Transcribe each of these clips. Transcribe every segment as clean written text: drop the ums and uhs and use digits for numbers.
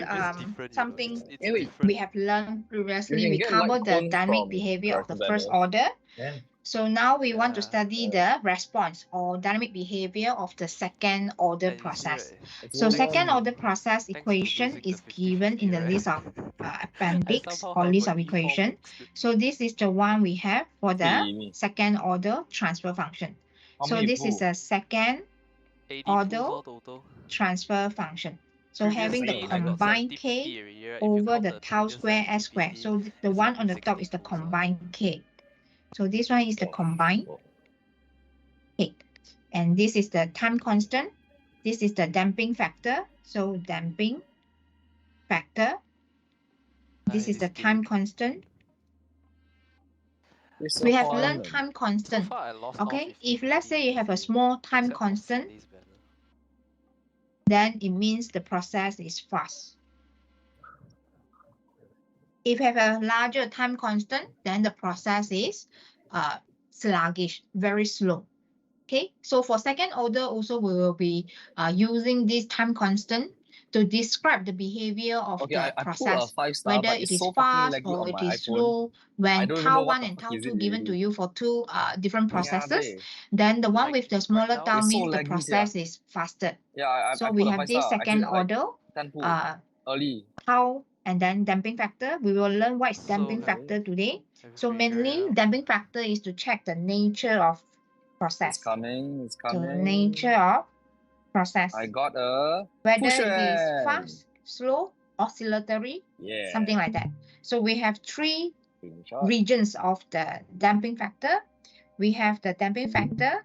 learned behavior is different, something it's Wait, different. we have learned you previously. can We get light covered the cones dynamic from behavior of the character first banners. order. Can. So now we want to Yeah. study the response or dynamic behavior of the second order And you see, process. right? Let's So move second on. order process Thanks to equation losing the is given 50-50, in the right? list of I appendix somehow or have list a of E4 equation. mixed. So this is the one we have for the See, second order transfer function. how So many this is pool? a second 80 order pools all total. transfer function. So having the Previously, I got combined 70 k PT already, right? If you over count the the tau previous square 70 s square. PT, So the it's one up on to the top 60 is the pools. combined k. So this one is the combined Oh. k. And this is the time constant. This is the damping factor. So damping factor. This is This the time game. constant. It's We so have fun. learned time So constant. far, I lost all Okay, 50 if let's PT say in you this have a game, small time except for constant, Cindy's banner. then it means the process is fast. If you have a larger time constant, then the process is sluggish, very slow. Okay, so for second order also we will be using this time constant to describe the behavior of Okay, the I pull a process, 5-star, whether but it it's is so fucking fast laggy or on it my is iPhone. slow. I When don't even know tau what 1 the and fuck tau is 2 it given to already. you for two different processes, Yeah, then the one Like with the right smaller now? tau it's so means the laggy, process is faster. Yeah, So I we put a have this 5-star. second Actually, like order 10 pool early. tau and then damping factor. We will learn what is So damping have factor today. you So figured it mainly out? damping factor is to check the nature of It's process. coming, it's So the coming. nature of process, I got a whether it is xuan. fast, slow, oscillatory, Yeah. something like that. So we have three Screenshot. regions of the damping factor. We have the damping factor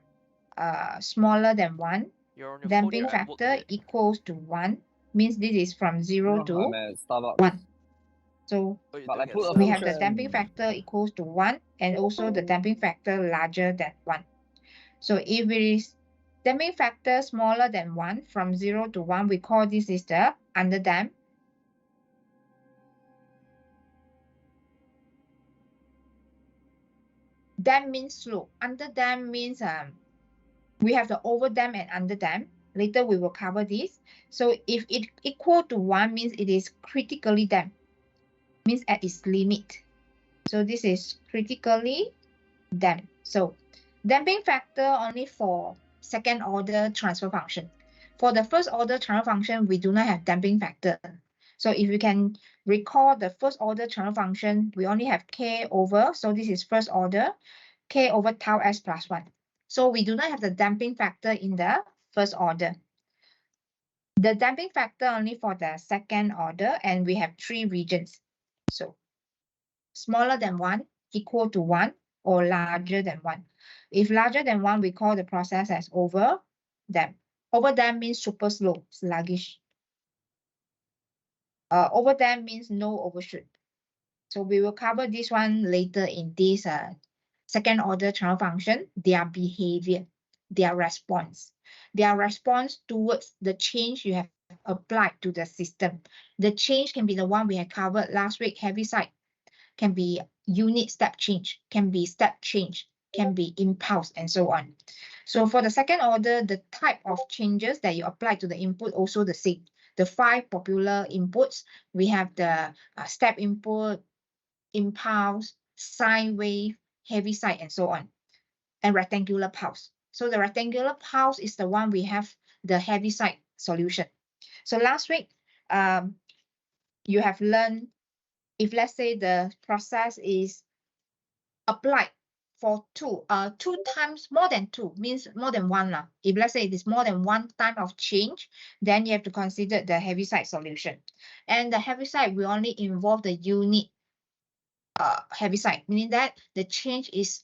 smaller than 1. You're on your phone, Damping you're at work, factor is it? equals to 1, means this is from 0 I'm to at Starbucks. 1. So Oh, you're But I doing at put a we have the Starbucks. damping factor equals to 1 and also the damping factor larger than 1. So if it is damping factor smaller than 1, from 0 to 1, we call this is the underdamp. Damp means slow. Underdamp means we have the overdamp and underdamp. Later we will cover this. So if it equal to 1 means it is critically damped, means at its limit. So this is critically damped. So damping factor only for second order transfer function. For the first order transfer function, we do not have damping factor. So if you can recall the first order transfer function, we only have k over, so this is first order, k over tau s plus 1. So we do not have the damping factor in the first order. The damping factor only for the second order, and we have 3 regions. So smaller than 1, equal to 1, or larger than 1. If larger than 1, we call the process as overdamp. Overdamp means super slow, sluggish. Overdamp means no overshoot. So we will cover this one later in this second order transfer function, their behavior, their response towards the change you have applied to the system. The change can be the one we had covered last week, heavy side, can be unit step change, can be step change, can be impulse, and so on. So for the second order, the type of changes that you apply to the input also the same. The 5 popular inputs, we have the step input, impulse, sine wave, heavy side, and so on, and rectangular pulse. So the rectangular pulse is the one we have the heavy side solution. So last week, you have learned, if let's say the process is applied for two times, more than 2 means more than 1 lah. If let's say it is more than 1 time of change, then you have to consider the heavy side solution. And the heavy side will only involve the unit heavy side, meaning that the change is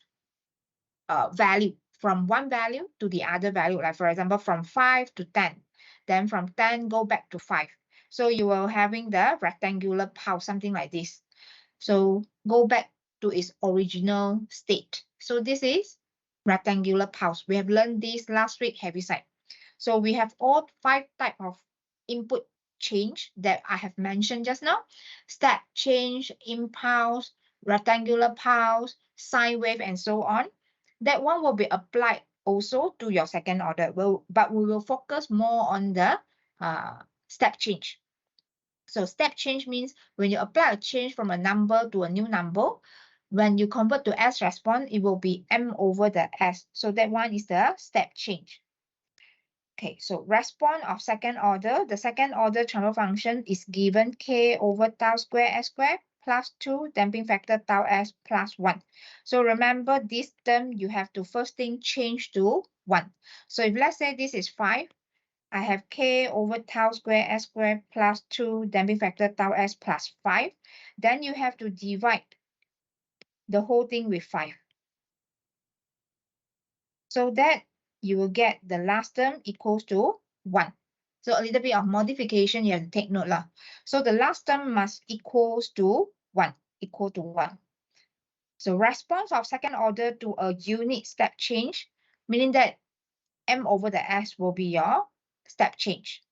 value from one value to the other value, like for example from 5 to 10, then from 10 go back to 5. So you will having the rectangular pulse, something like this. So go back to its original state. So this is rectangular pulse. We have learned this last week, heavy side. So we have all 5 types of input change that I have mentioned just now: step change, impulse, rectangular pulse, sine wave, and so on. That one will be applied also to your second order, but we will focus more on the step change. So step change means when you apply a change from a number to a new number, when you convert to S response, it will be M over the S. So that one is the step change. Okay, so response of second order, the second order transfer function is given K over tau square S square plus 2 damping factor tau S plus 1. So remember this term, you have to first thing change to 1. So if let's say this is 5, I have K over tau square S square plus 2 damping factor tau S plus 5. Then you have to divide the whole thing with 5. So that you will get the last term equals to 1. So a little bit of modification you have to take note lah. So the last term must equals to 1, equal to 1. So response of second order to a unit step change, meaning that M over the S will be your step change.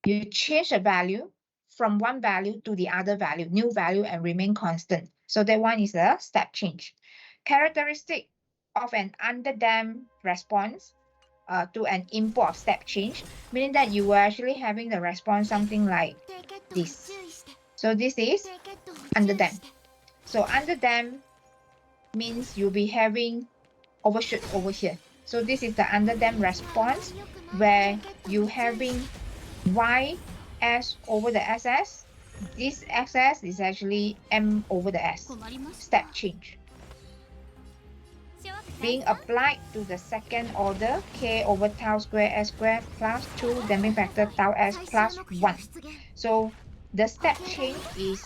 You change a value from one value to the other value, new value, and remain constant. So that one is a step change. Characteristic of an underdamped response to an input of step change, meaning that you were actually having the response something like this. So this is underdamped. So underdamped means you'll be having overshoot over here. So this is the underdamped response where you having Y(S) over the SS. This SS is actually M over the S, step change. Being applied to the second order, K over tau square S square plus 2 damping factor tau S plus 1. So the step change is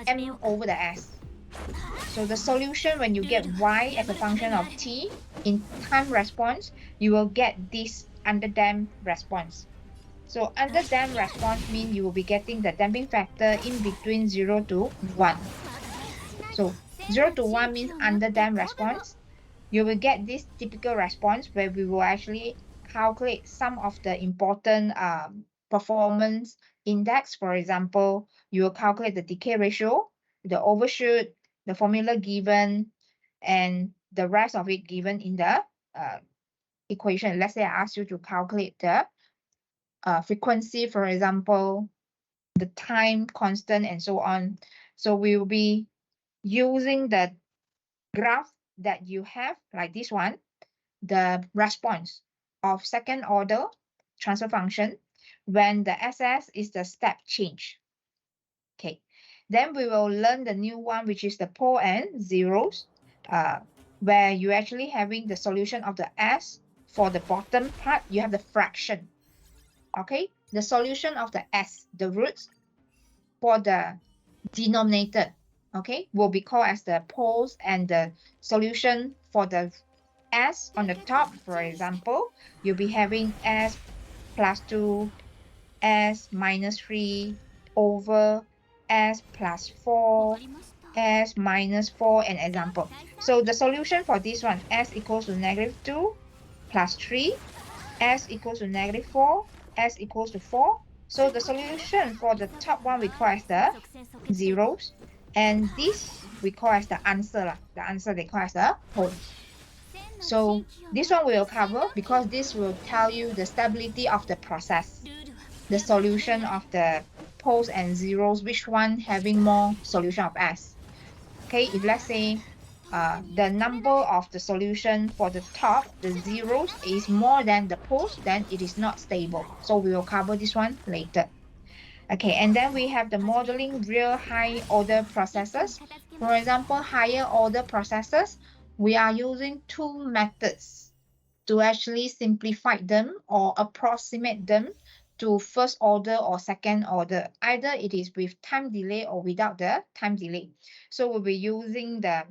M over the S. So the solution when you get Y as a function of T in time response, you will get this underdamped response. So underdamped response means you will be getting the damping factor in between 0 to 1. So 0 to 1 means underdamped response. You will get this typical response where we will actually calculate some of the important performance index. For example, you will calculate the decay ratio, the overshoot, the formula given, and the rest of it given in the equation. Let's say I ask you to calculate the frequency, for example, the time constant, and so on. So we will be using the graph that you have, like this one, the response of second order transfer function when the SS is the step change. Okay, then we will learn the new one, which is the pole and zeros, where you actually having the solution of the S. For the bottom part, you have the fraction. Okay, the solution of the S, the roots, for the denominator, okay, will be called as the poles, and the solution for the S on the top, for example, you'll be having S plus 2, S minus 3 over S plus 4, S minus 4, and example. So the solution for this one, S equals to -2 plus 3, S equals to -4, S equals to 4. So the solution for the top one we call as the zeros, and this we call as the answer. The answer they call as the pole. So this one we will cover because this will tell you the stability of the process, the solution of the poles and zeros, which one having more solution of S. Okay, if let's say the number of the solution for the top, the zeros, is more than the poles, then it is not stable. So we will cover this one later. Okay, and then we have the modeling real high order processes. For example, higher order processes, we are using two methods to actually simplify them or approximate them to first order or second order. Either it is with time delay or without the time delay. So we'll be using the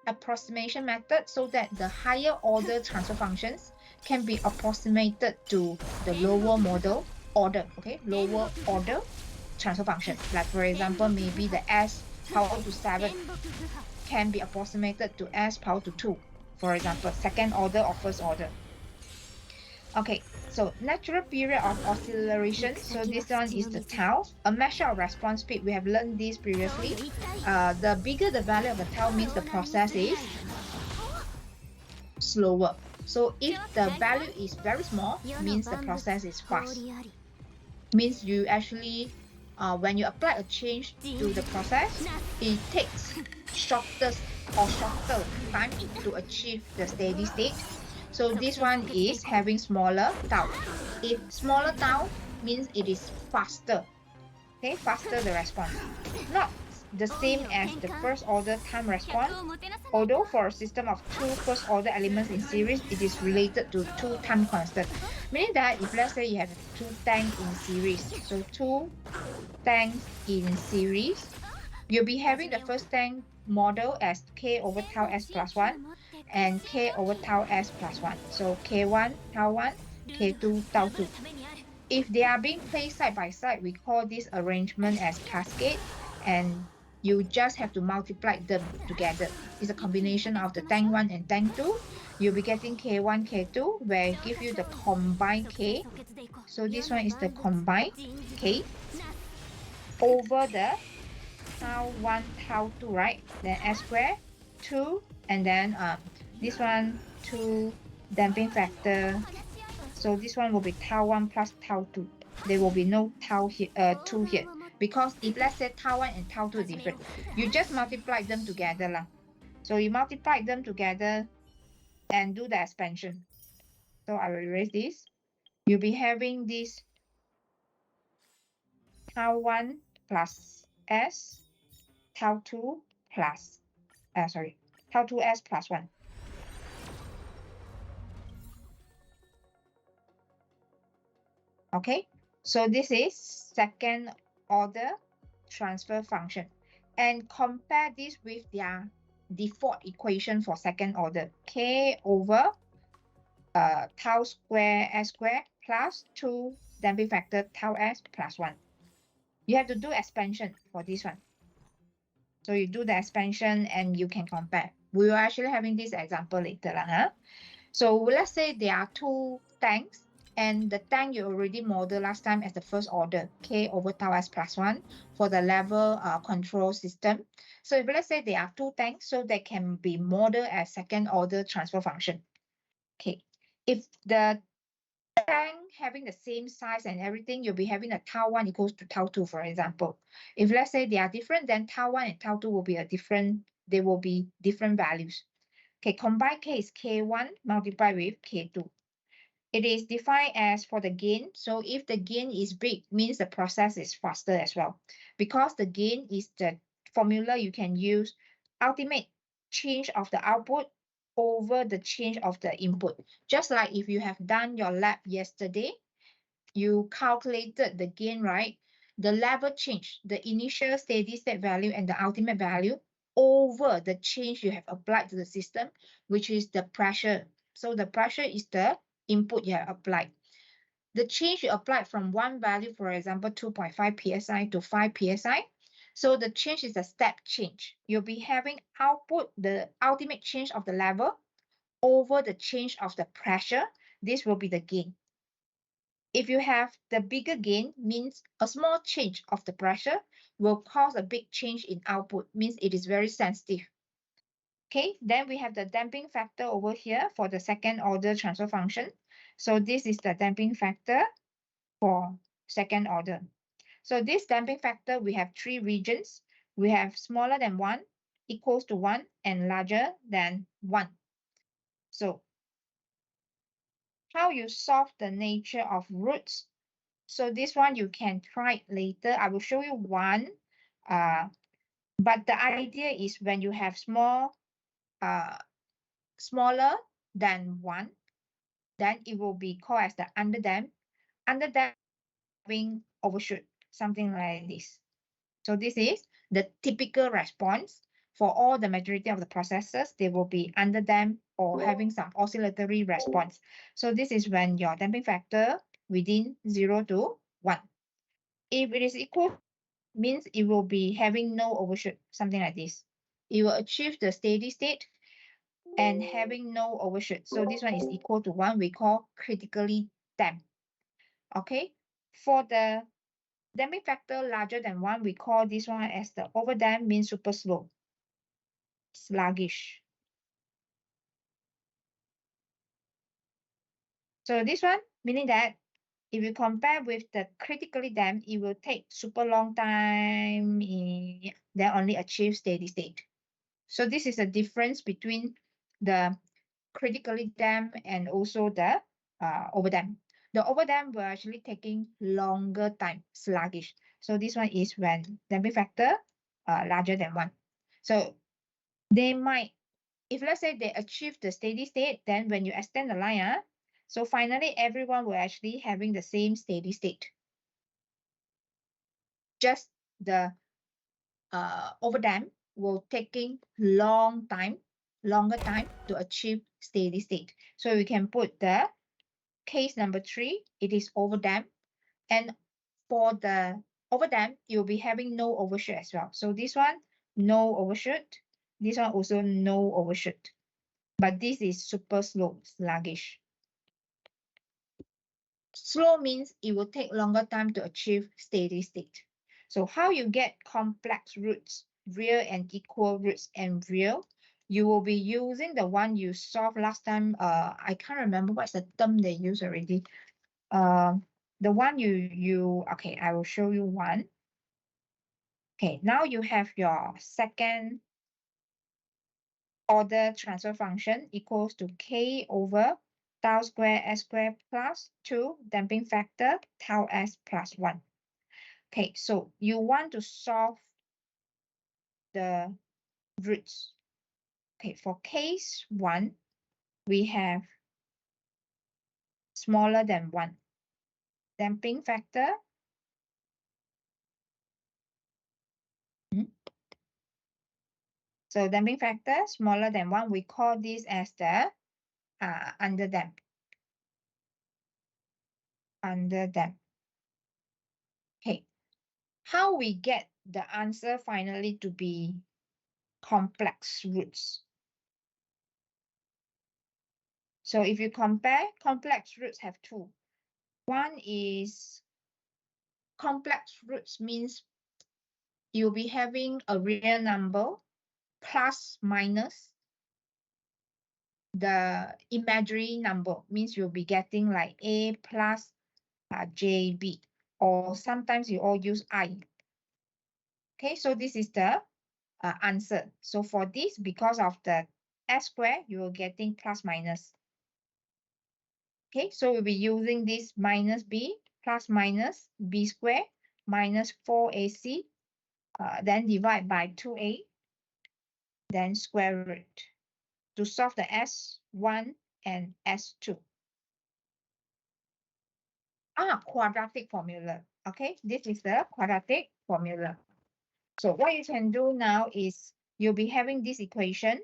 approximation method so that the higher order transfer functions can be approximated to the lower order, okay, lower order transfer function. Like for example, maybe the S power to 7 can be approximated to S power to 2, for example, second order or first order. Okay, so natural period of oscillation. So this one is the tau, a measure of response speed. We have learned this previously. The bigger the value of the tau means the process is slower. So if the value is very small, means the process is fast. Means you actually, when you apply a change to the process, it takes shorter time to achieve the steady state. So this one is having smaller tau. If smaller tau means it is faster, okay, faster the response. Not the same as the first order time response, although for a system of two first order elements in series, it is related to two time constant. Meaning that if let's say you have two tanks in series, so two tanks in series, you'll be having the first tank model as k over tau s plus 1 and k over tau s plus 1. So k1 tau 1, k2 tau 2. If they are being placed side by side, we call this arrangement as cascade, and you just have to multiply them together. It's a combination of the tank 1 and tank 2. You'll be getting K1, K2, where it give you the combined K. So this one is the combined K over the tau 1, tau 2, right? Then S square, 2, and then this one, 2 damping factor. So this one will be tau 1 plus tau 2. There will be no tau here, 2 here. Because if let's say tau 1 and tau 2 are different, you just multiply them together lah. So you multiply them together and do the expansion. So I will erase this. You'll be having this tau 1 plus S, tau 2 plus, tau 2S plus 1. Okay, so this is second order transfer function. And compare this with their default equation for second order. K over tau square S square plus 2 damping factor tau S plus 1. You have to do expansion for this one. So you do the expansion and you can compare. We are actually having this example later. Huh? So let's say there are two tanks, and the tank you already modeled last time as the first order, K over tau S plus 1 for the level control system. So if let's say there are two tanks, so they can be modeled as second order transfer function. Okay, if the tank having the same size and everything, you'll be having a tau 1 equals to tau 2, for example. If let's say they are different, then tau 1 and tau 2 will be they will be different values. Okay, combined K is K1 multiplied with K2. It is defined as for the gain. So if the gain is big, means the process is faster as well. Because the gain is the formula you can use, ultimate change of the output over the change of the input. Just like if you have done your lab yesterday, you calculated the gain, right? The level change, the initial steady state value and the ultimate value over the change you have applied to the system, which is the pressure. So the pressure is the input you have applied. The change you applied from one value, for example, 2.5 psi to 5 psi. So the change is a step change. You'll be having output, the ultimate change of the level over the change of the pressure. This will be the gain. If you have the bigger gain, means a small change of the pressure will cause a big change in output, means it is very sensitive. Okay, then we have the damping factor over here for the second order transfer function. So this is the damping factor for second order. So this damping factor, we have three regions. We have smaller than 1, equals to 1, and larger than 1. So how you solve the nature of roots? So this one you can try it later. I will show you one. But the idea is when you have smaller than 1, then it will be called as the underdamp. Underdamp having overshoot, something like this. So this is the typical response for all the majority of the processes. They will be underdamp or having some oscillatory response. So this is when your damping factor within 0 to 1. If it is equal, means it will be having no overshoot, something like this. It will achieve the steady state and having no overshoot. So this one is equal to 1, we call critically damped. Okay, for the damping factor larger than 1, we call this one as the overdamp, means super slow, sluggish. So this one, meaning that if you compare with the critically damped, it will take super long time, then only achieve steady state. So this is a difference between the critically damped and also the overdamped. The overdamped will actually taking longer time, sluggish. So this one is when damping factor larger than 1. So they might, if let's say they achieve the steady state, then when you extend the line, so finally everyone will actually having the same steady state. Just the overdam will taking longer time to achieve steady state. So we can put the case number 3, it is overdam. And for the overdam, you'll be having no overshoot as well. So this one, no overshoot. This one also no overshoot. But this is super slow, sluggish. Slow means it will take longer time to achieve steady state. So how you get complex roots, real and equal roots and real, you will be using the one you solved last time. I can't remember what's the term they use already. The one okay, I will show you one. Okay, now you have your second order transfer function equals to k over tau square s square plus 2 damping factor tau s plus 1. Okay, so you want to solve the roots. Okay, for case 1, we have smaller than 1. Damping factor. So damping factor smaller than 1, we call this as the underdamp. Underdamp. Okay, how we get the answer finally to be complex roots? So if you compare, complex roots have 2. One is complex roots means you'll be having a real number plus minus the imaginary number, means you'll be getting like a plus jb, or sometimes you all use I. Okay, so this is the answer. So for this, because of the s square, you're getting plus minus. Okay, so we'll be using this minus b plus minus b square minus 4ac, then divide by 2a, then square root to solve the S1 and S2. Quadratic formula. Okay, this is the quadratic formula. So what you can do now is you'll be having this equation,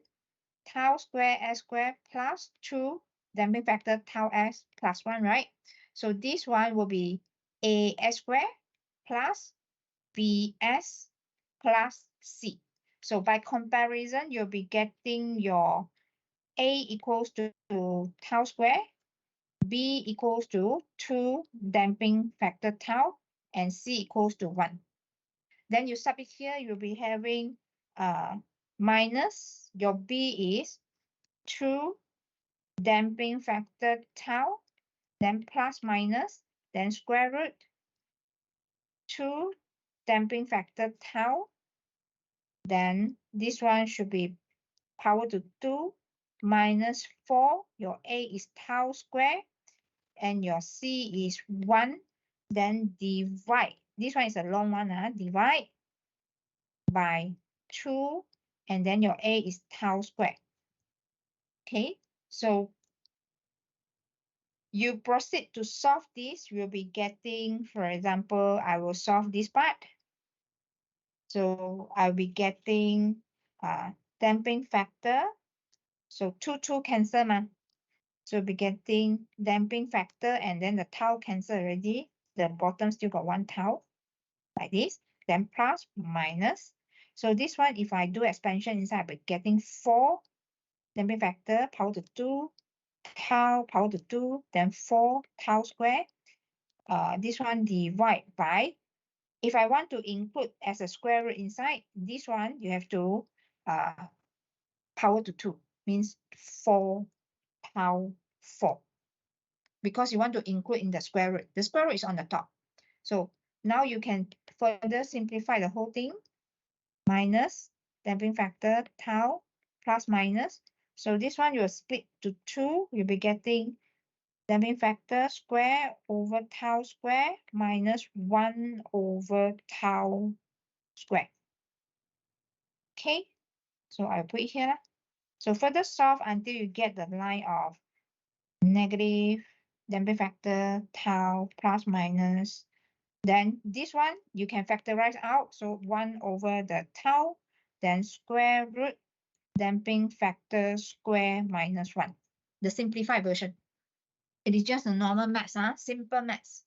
tau square s square plus 2 damping factor tau s plus 1, right? So this one will be a s square plus bs plus c. So by comparison, you'll be getting your a equals to tau square, b equals to 2 damping factor tau, and c equals to 1. Then you sub it here, you'll be having minus, your b is 2 damping factor tau, then plus minus, then square root 2 damping factor tau, then this one should be power to 2 minus 4, your a is tau square, and your c is 1, then divide, this one is a long one, divide by 2, and then your a is tau square. Okay, so you proceed to solve this, you'll be getting, for example, I will solve this part. So I'll be getting damping factor. So 2 cancel, so we'll be getting damping factor, and then the tau cancel already. The bottom still got 1 tau, like this. Then plus, minus. So this one, if I do expansion inside, I'll be getting 4 damping factor, power to 2, tau, power to 2, then 4 tau square. This one divide by, if I want to include as a square root inside, this one you have to power to 2, means 4 tau 4. because you want to include in the square root. The square root is on the top. So now you can further simplify the whole thing. Minus damping factor tau plus minus. So this one you will split to 2. You'll be getting damping factor square over tau square minus 1 over tau square. Okay, so I'll put it here. So further solve until you get the line of negative damping factor tau plus minus. Then this one you can factorize out. So 1 over the tau, then square root damping factor square minus 1. The simplified version. It is just a normal maths, simple maths.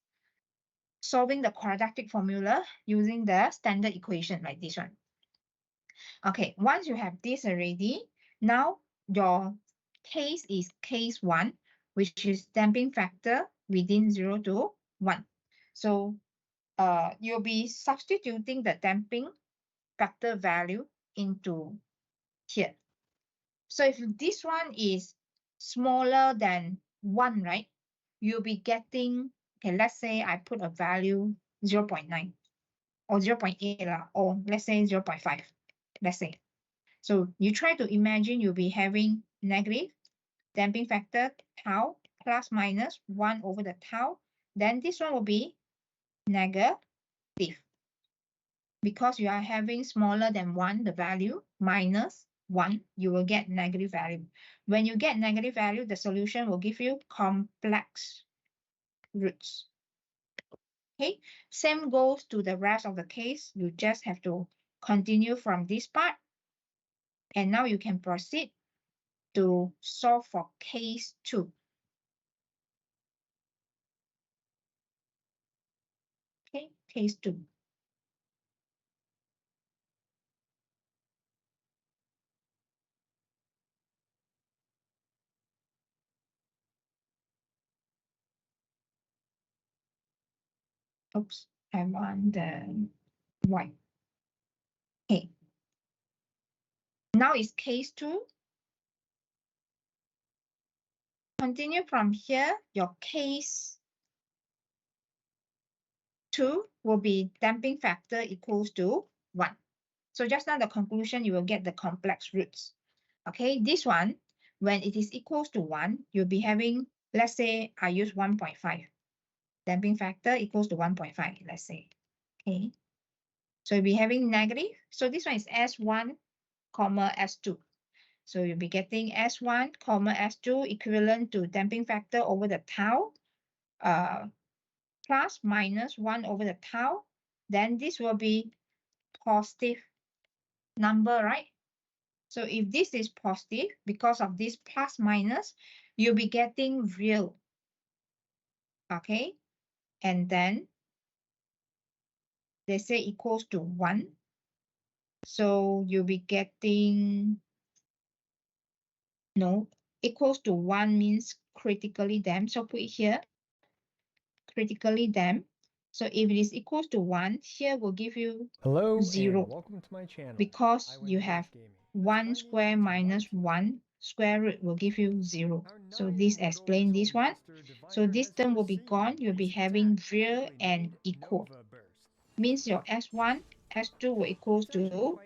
Solving the quadratic formula using the standard equation like this one. Okay, once you have this already, now your case is case 1, which is damping factor within 0 to 1. So you'll be substituting the damping factor value into here. So if this one is smaller than 1, right, you'll be getting, okay, let's say I put a value 0.9 or 0.8 or let's say 0.5, let's say. So you try to imagine you'll be having negative damping factor tau plus minus 1 over the tau. Then this one will be negative. Because you are having smaller than 1, the value, minus 1, you will get negative value. When you get negative value, the solution will give you complex roots. Okay, same goes to the rest of the case. You just have to continue from this part. And now you can proceed to solve for case 2. Okay, case 2. Oops, I want the white. Okay. Now it's case 2. Continue from here, your case 2 will be damping factor equals to 1. So just now the conclusion, you will get the complex roots. Okay, this one, when it is equals to 1, you'll be having, let's say I use 1.5. Damping factor equals to 1.5, let's say. Okay, so you'll be having negative. So this one is S1, comma S2. So you'll be getting S1, comma S2 equivalent to damping factor over the tau, plus minus 1 over the tau. Then this will be positive number, right? So if this is positive, because of this plus minus, you'll be getting real. Okay, and then they say equals to 1. So you'll be getting, no, equals to 1 means critically damped. So put it here, critically damped. So if it is equals to 1, here will give you Hello 0. and welcome to my channel. Because you have 1 square minus 1 square root will give you 0. So this explains this one. So this term will be gone. You'll be having real and equal. Means your S1, S2 will equals to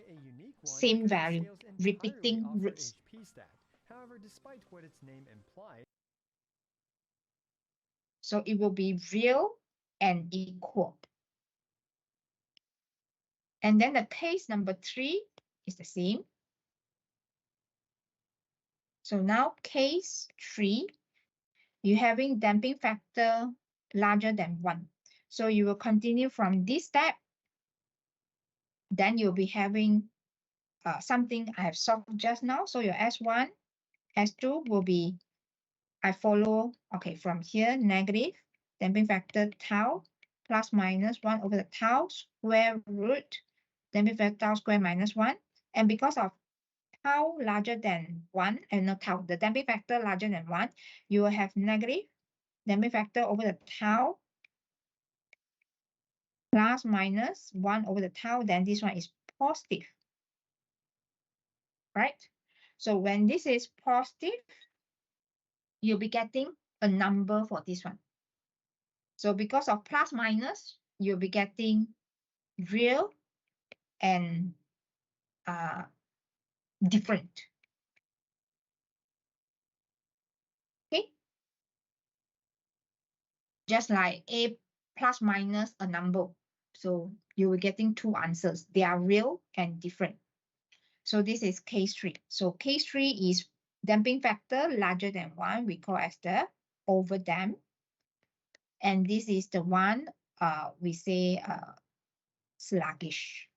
same value, repeating roots. However, despite what its name implies, So it will be real and equal. And then the case number 3 is the same. So now case 3, you're having damping factor larger than 1. So you will continue from this step. Then you'll be having something I have solved just now. So your S1, S2 will be, I follow, okay, from here, negative damping factor tau plus minus 1 over the tau square root damping factor tau square minus 1. And because of tau larger than 1, and no tau, the damping factor larger than 1, you will have negative damping factor over the tau plus minus 1 over the tau, then this one is positive, right? So when this is positive, you'll be getting a number for this one. So because of plus minus, you'll be getting real and different. Okay. Just like A plus minus a number. So you will getting two answers. They are real and different. So this is case 3. So case 3 is damping factor larger than 1. We call as the overdamp. And this is the one we say sluggish.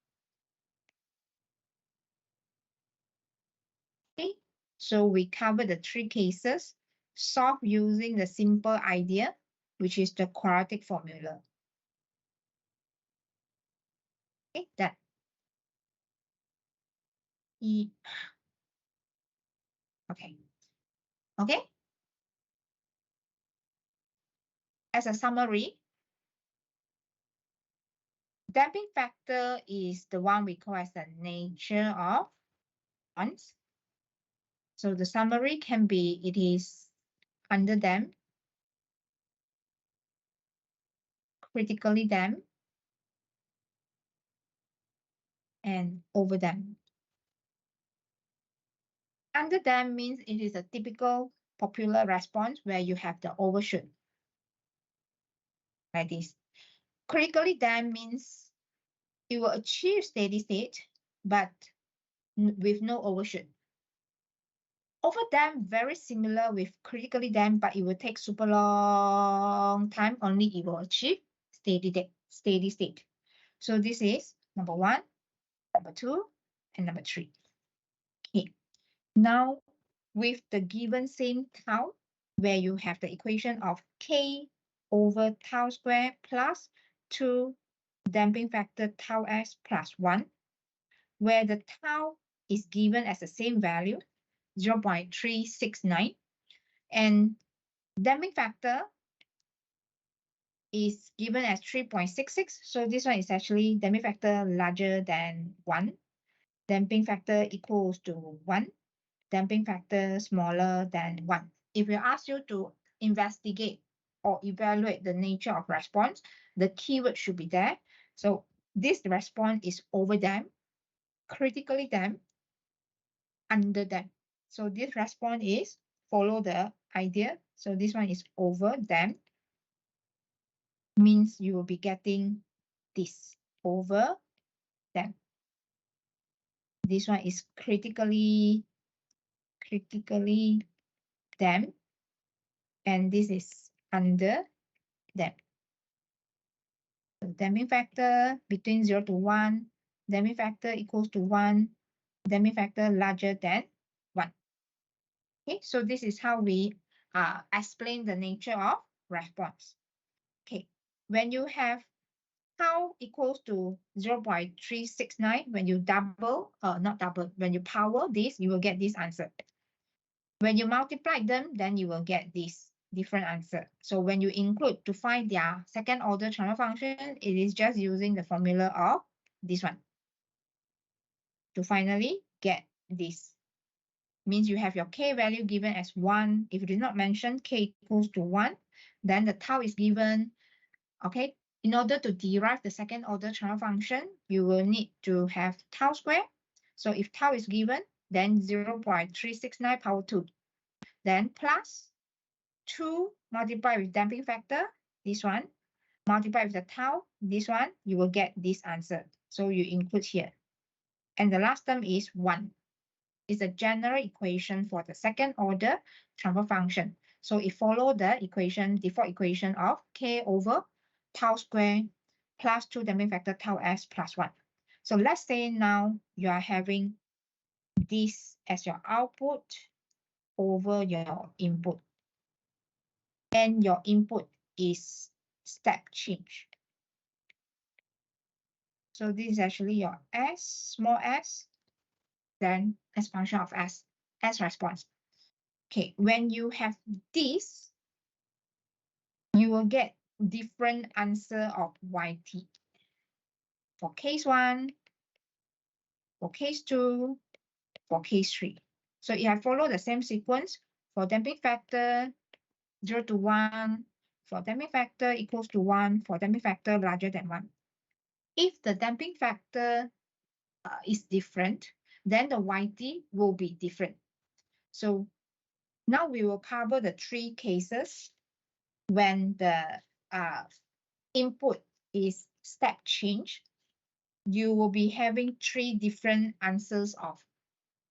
Okay, so we cover the 3 cases, solve using the simple idea, which is the quadratic formula. Okay, that. Okay. Okay. As a summary, damping factor is the one we call as the nature of bonds. So the summary can be it is under damped, critically damped, and over damped. Under damped means it is a typical popular response where you have the overshoot like this. Critically damped means it will achieve steady state, but with no overshoot. Overdamp very similar with critically damped, but it will take super long time. Only it will achieve steady state. So this is number 1, number 2, and number 3. Okay. Now with the given same tau, where you have the equation of K over tau square plus 2 damping factor tau s plus 1, where the tau is given as the same value, 0.369, and damping factor is given as 3.66. So this one is actually damping factor larger than 1. Damping factor equals to 1. Damping factor smaller than 1. If we ask you to investigate or evaluate the nature of response, the keyword should be there. So this response is overdamped, critically damped, underdamped. So this response is follow the idea. So this one is overdamped, means you will be getting this overdamped. This one is critically damped, and this is under damped. So damping factor between 0 to 1, damping factor equals to 1, damping factor larger than 1. Okay, so this is how we explain the nature of response. Okay, when you have tau equals to 0.369, when you double, not double, when you power this, you will get this answer. When you multiply them, then you will get this different answer. So when you include to find their second order transfer function, it is just using the formula of this one to finally get this. Means you have your K value given as 1. If you did not mention K equals to 1, then the tau is given. Okay, in order to derive the second order transfer function, you will need to have tau square. So if tau is given, then 0.369 power 2. Then plus 2 multiplied with damping factor, this one, multiplied with the tau, this one, you will get this answer. So you include here. And the last term is 1. It's a general equation for the second order transfer function. So it follows the equation, default equation of K over tau square plus 2 damping factor tau s plus 1. So let's say now you are having this as your output over your input. And your input is step change. So this is actually your S, small s, then as function of S response. Okay, when you have this, you will get different answer of YT. For case 1, for case 2, for case 3. So you have followed the same sequence for damping factor, 0 to 1 for damping factor equals to 1 for damping factor larger than 1. If the damping factor is different, then the YT will be different. So now we will cover the 3 cases when the input is step change. You will be having 3 different answers of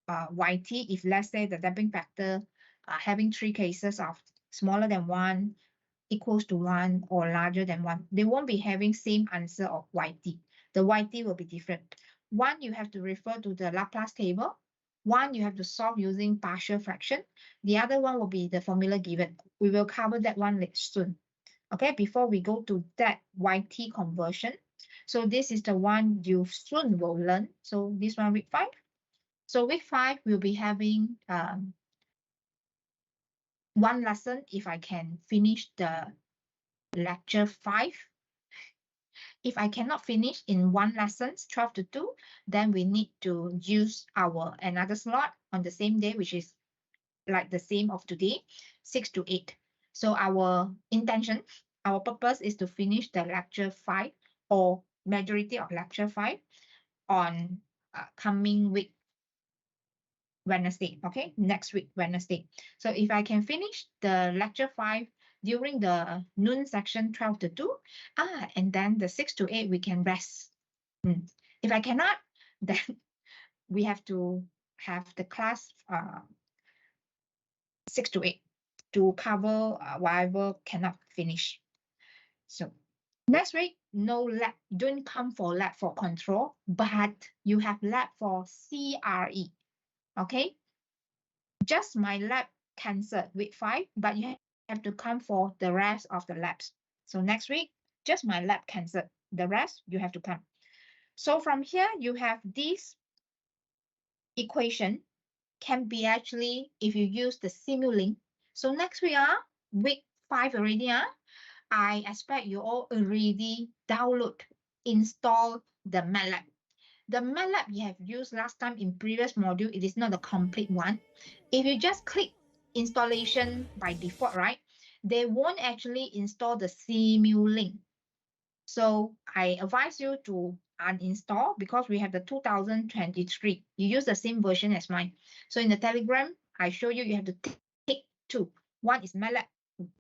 YT. If let's say the damping factor having 3 cases of smaller than 1, equals to 1, or larger than 1, they won't be having same answer of YT. The YT will be different. One, you have to refer to the Laplace table. One, you have to solve using partial fraction. The other one will be the formula given. We will cover that one soon. Okay, before we go to that YT conversion. So this is the one you soon will learn. So this one, week 5. So week 5, we'll be having one lesson if I can finish the lecture 5. If I cannot finish in one lesson, 12 to 2, then we need to use our another slot on the same day, which is like the same of today, 6 to 8. So our intention, our purpose is to finish the lecture 5 or majority of lecture 5 on coming week Wednesday, okay? Next week, Wednesday. So if I can finish the lecture 5 during the noon section, 12 to 2, and then the 6 to 8, we can rest. If I cannot, then we have to have the class 6 to 8 to cover whatever cannot finish. So next week, no lab, don't come for lab for control, but you have lab for CRE, okay? Just my lab cancelled week 5, but you have to come for the rest of the labs. So next week, just my lab cancelled. The rest, you have to come. So from here, you have this equation can be actually, if you use the Simulink. So next week, week 5 already, I expect you all already download, install the MATLAB. The MATLAB you have used last time in previous module, it is not a complete one. If you just click installation by default, right, they won't actually install the Simulink. So I advise you to uninstall because we have the 2023. You use the same version as mine. So in the Telegram, I show you, you have to tick 2. One is MATLAB,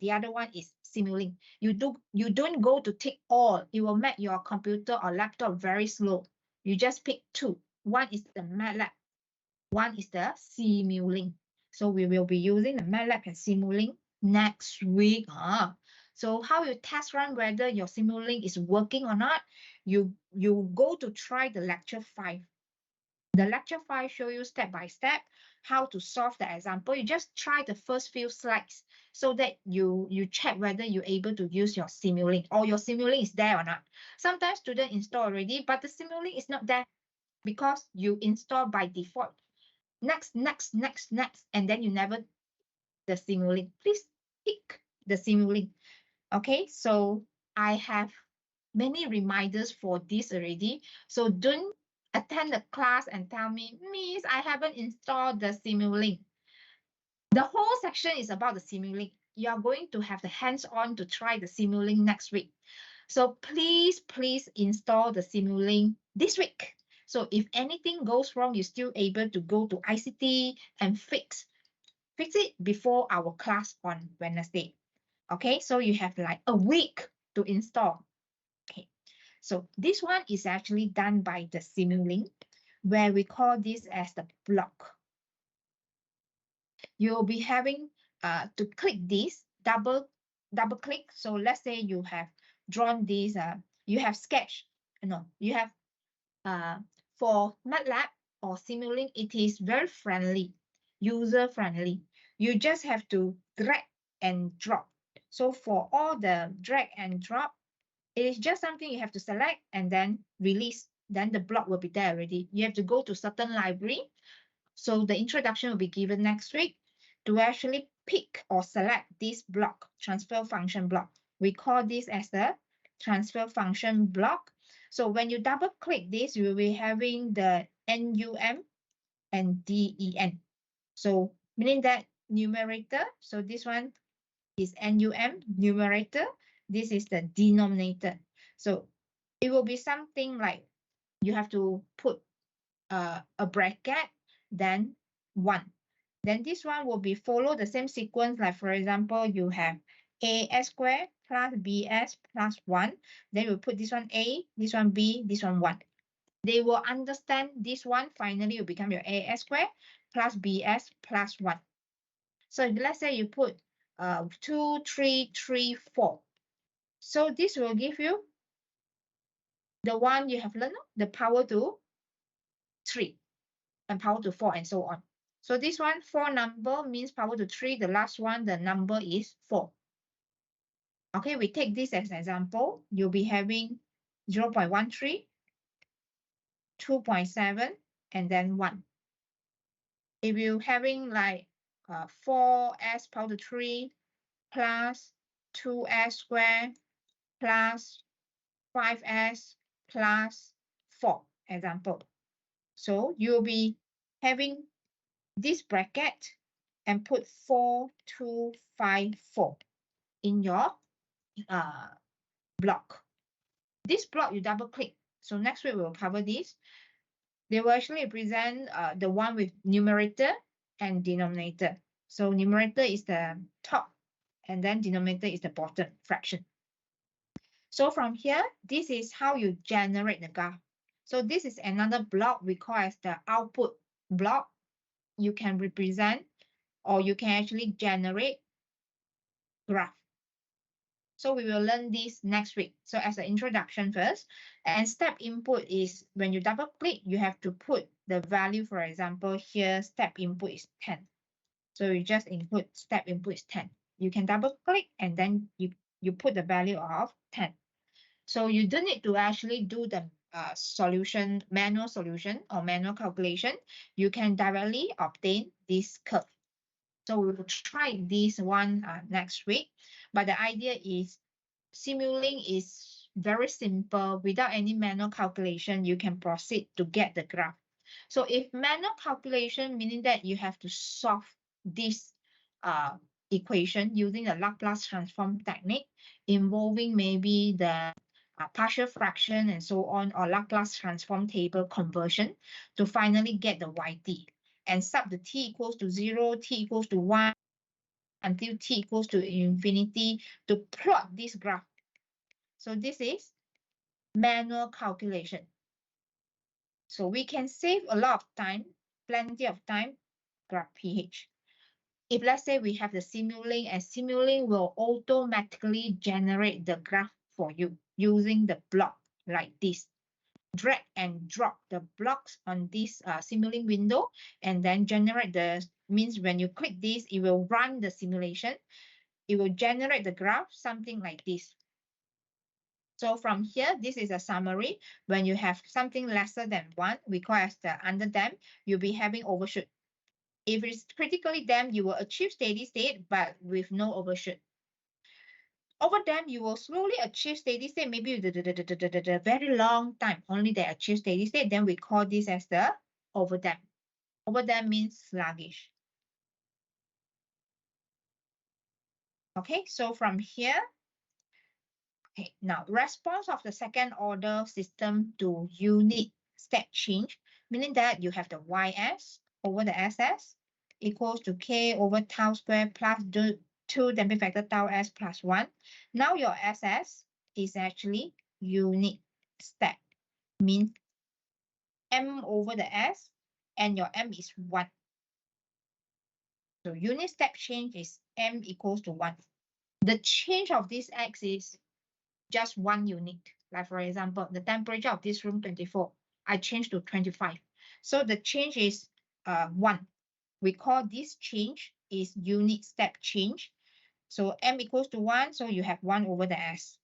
the other one is Simulink. You don't go to tick all. It will make your computer or laptop very slow. You just pick 2. One is the MATLAB, one is the Simulink. So we will be using the MATLAB and Simulink next week. So how you test run whether your Simulink is working or not, you go to try the lecture 5. The lecture 5 show you step by step how to solve the example. You just try the first few slides so that you check whether you're able to use your Simulink or your Simulink is there or not. Sometimes students install already, but the Simulink is not there because you install by default. Next, and then you never the Simulink. Please pick the Simulink. Okay, so I have many reminders for this already. So don't attend the class and tell me, Miss, I haven't installed the Simulink. The whole section is about the Simulink. You are going to have the hands-on to try the Simulink next week. So please install the Simulink this week. So if anything goes wrong, you're still able to go to ICT and fix it before our class on Wednesday. Okay, so you have like a week to install. Okay, so this one is actually done by the Simulink, where we call this as the block. You'll be having to click this, double click. So let's say you have drawn this, you have sketched, you have for MATLAB or Simulink, it is very friendly, user friendly. You just have to drag and drop. So for all the drag and drop, it is just something you have to select and then release. Then the block will be there already. You have to go to certain library. So the introduction will be given next week to actually pick or select this block, transfer function block. We call this as the transfer function block. So when you double click this, you will be having the NUM and DEN. So meaning that numerator, so this one is NUM, numerator. This is the denominator. So it will be something like you have to put a bracket, then 1. Then this one will be follow the same sequence. Like for example, you have AS squared plus BS plus 1. Then you put this one A, this one B, this one 1. They will understand this one finally will become your AS squared plus BS plus 1. So if let's say you put 2, 3, 3, 4. So this will give you the one you have learned, the power to 3 and power to 4 and so on. So this one, 4 number means power to 3. The last one, the number is 4. Okay, we take this as an example. You'll be having 0 0.13, 2.7, and then 1. If you're having like 4s power to 3 plus 2s squared plus 5s plus 4, example. So you'll be having this bracket and put 4, 2, 5, 4 in your block. This block you double click. So next week we'll cover this. They will actually represent the one with numerator and denominator. So numerator is the top and then denominator is the bottom fraction. So from here, this is how you generate the graph. So this is another block we call as the output block. You can represent or you can actually generate graph. So we will learn this next week. So as an introduction first, and step input is when you double click, you have to put the value. For example, here step input is 10. So you just input step input is 10. You can double click and then you put the value of 10. So you don't need to actually do the manual solution or manual calculation. You can directly obtain this curve. So we will try this one next week. But the idea is simulating is very simple. Without any manual calculation, you can proceed to get the graph. So if manual calculation, meaning that you have to solve this equation using the Laplace transform technique, involving maybe the partial fraction and so on, or Laplace transform table conversion to finally get the YT. And sub the t equals to 0, t equals to 1, until t equals to infinity to plot this graph. So this is manual calculation. So we can save a lot of time, plenty of time, graph pH. If let's say we have the Simulink, and Simulink will automatically generate the graph for you using the block like this. Drag and drop the blocks on this Simulink window and then generate the, means when you click this, it will run the simulation. It will generate the graph, something like this. So from here, this is a summary. When you have something lesser than 1, we call as the underdamped, you'll be having overshoot. If it's critically damped, you will achieve steady state, but with no overshoot. Overdamp, you will slowly achieve steady state, maybe the very long time, only they achieve steady state, then we call this as the overdamp. Overdamp means sluggish. Okay, so from here, okay, now response of the second order system to unit step change, meaning that you have the ys over the ss equals to k over tau squared plus 2 damping factor tau s plus 1. Now your ss is actually unit step, means m over the s, and your m is 1. So unit step change is m equals to 1. The change of this x is just 1 unit. Like for example, the temperature of this room 24, I changed to 25. So the change is 1. We call this change is unit step change. So m equals to 1, so you have 1 over the s.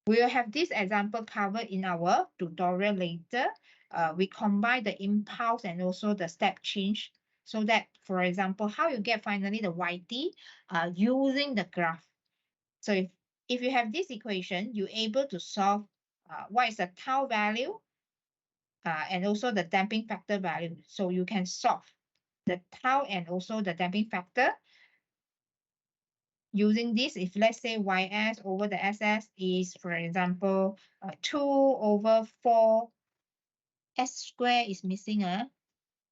We will have this example covered in our tutorial later. We combine the impulse and also the step change, so that, for example, how you get finally the YT using the graph. So if you have this equation, you're able to solve what is the tau value and also the damping factor value. So you can solve the tau and also the damping factor using this, if let's say ys over the ss is, for example, 2 over 4, s squared is missing,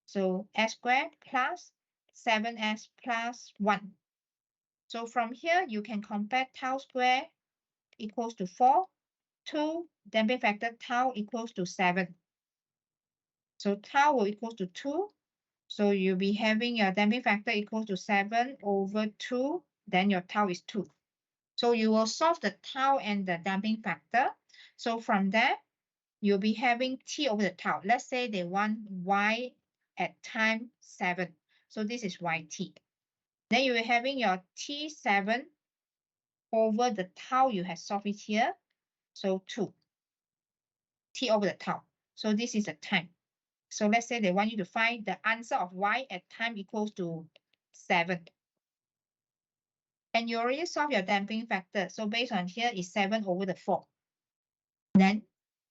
so s squared plus 7s plus 1. So from here, you can compare tau square equals to 4, 2, damping factor tau equals to 7. So tau will equals to 2. So you'll be having your damping factor equals to 7 over 2, then your tau is 2. So you will solve the tau and the damping factor. So from there, you'll be having t over the tau. Let's say they want y at time 7. So this is yt. Then you will having your t7 over the tau you have solved it here. So 2. T over the tau. So this is the time. So let's say they want you to find the answer of y at time equals to 7. And you already solve your damping factor. So based on here is 7 over the 4. Then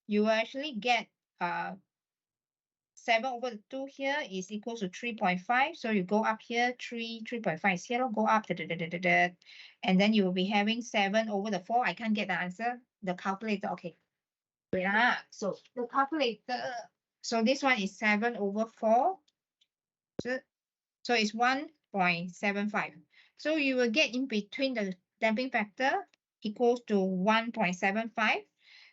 you will actually get 7 over the 2 here is equals to 3.5. So you go up here, 3.5 is here, go up, and then you will be having 7 over the 4. I can't get the answer. The calculator, okay. Wait, so the calculator, so this one is 7 over 4. So it's 1.75. So you will get in between the damping factor equals to 1.75.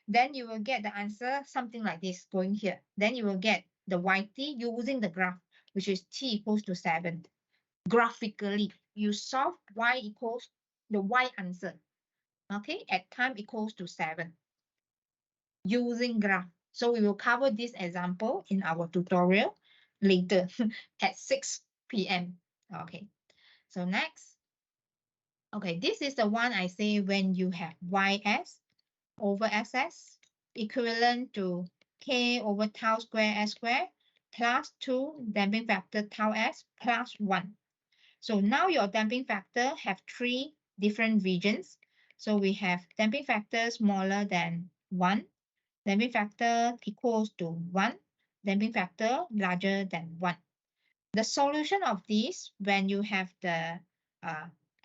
Then you will get the answer something like this going here. Then you will get the yt using the graph, which is t equals to 7. Graphically, you solve y equals the y answer, okay, at time equals to 7 using graph. So we will cover this example in our tutorial later at 6 p.m. Okay, so next. Okay, this is the one I say when you have ys over ss equivalent to k over tau square s square plus 2 damping factor tau s plus 1. So now your damping factor have 3 different regions. So we have damping factor smaller than 1, damping factor equals to 1, damping factor larger than 1. The solution of this, when you have the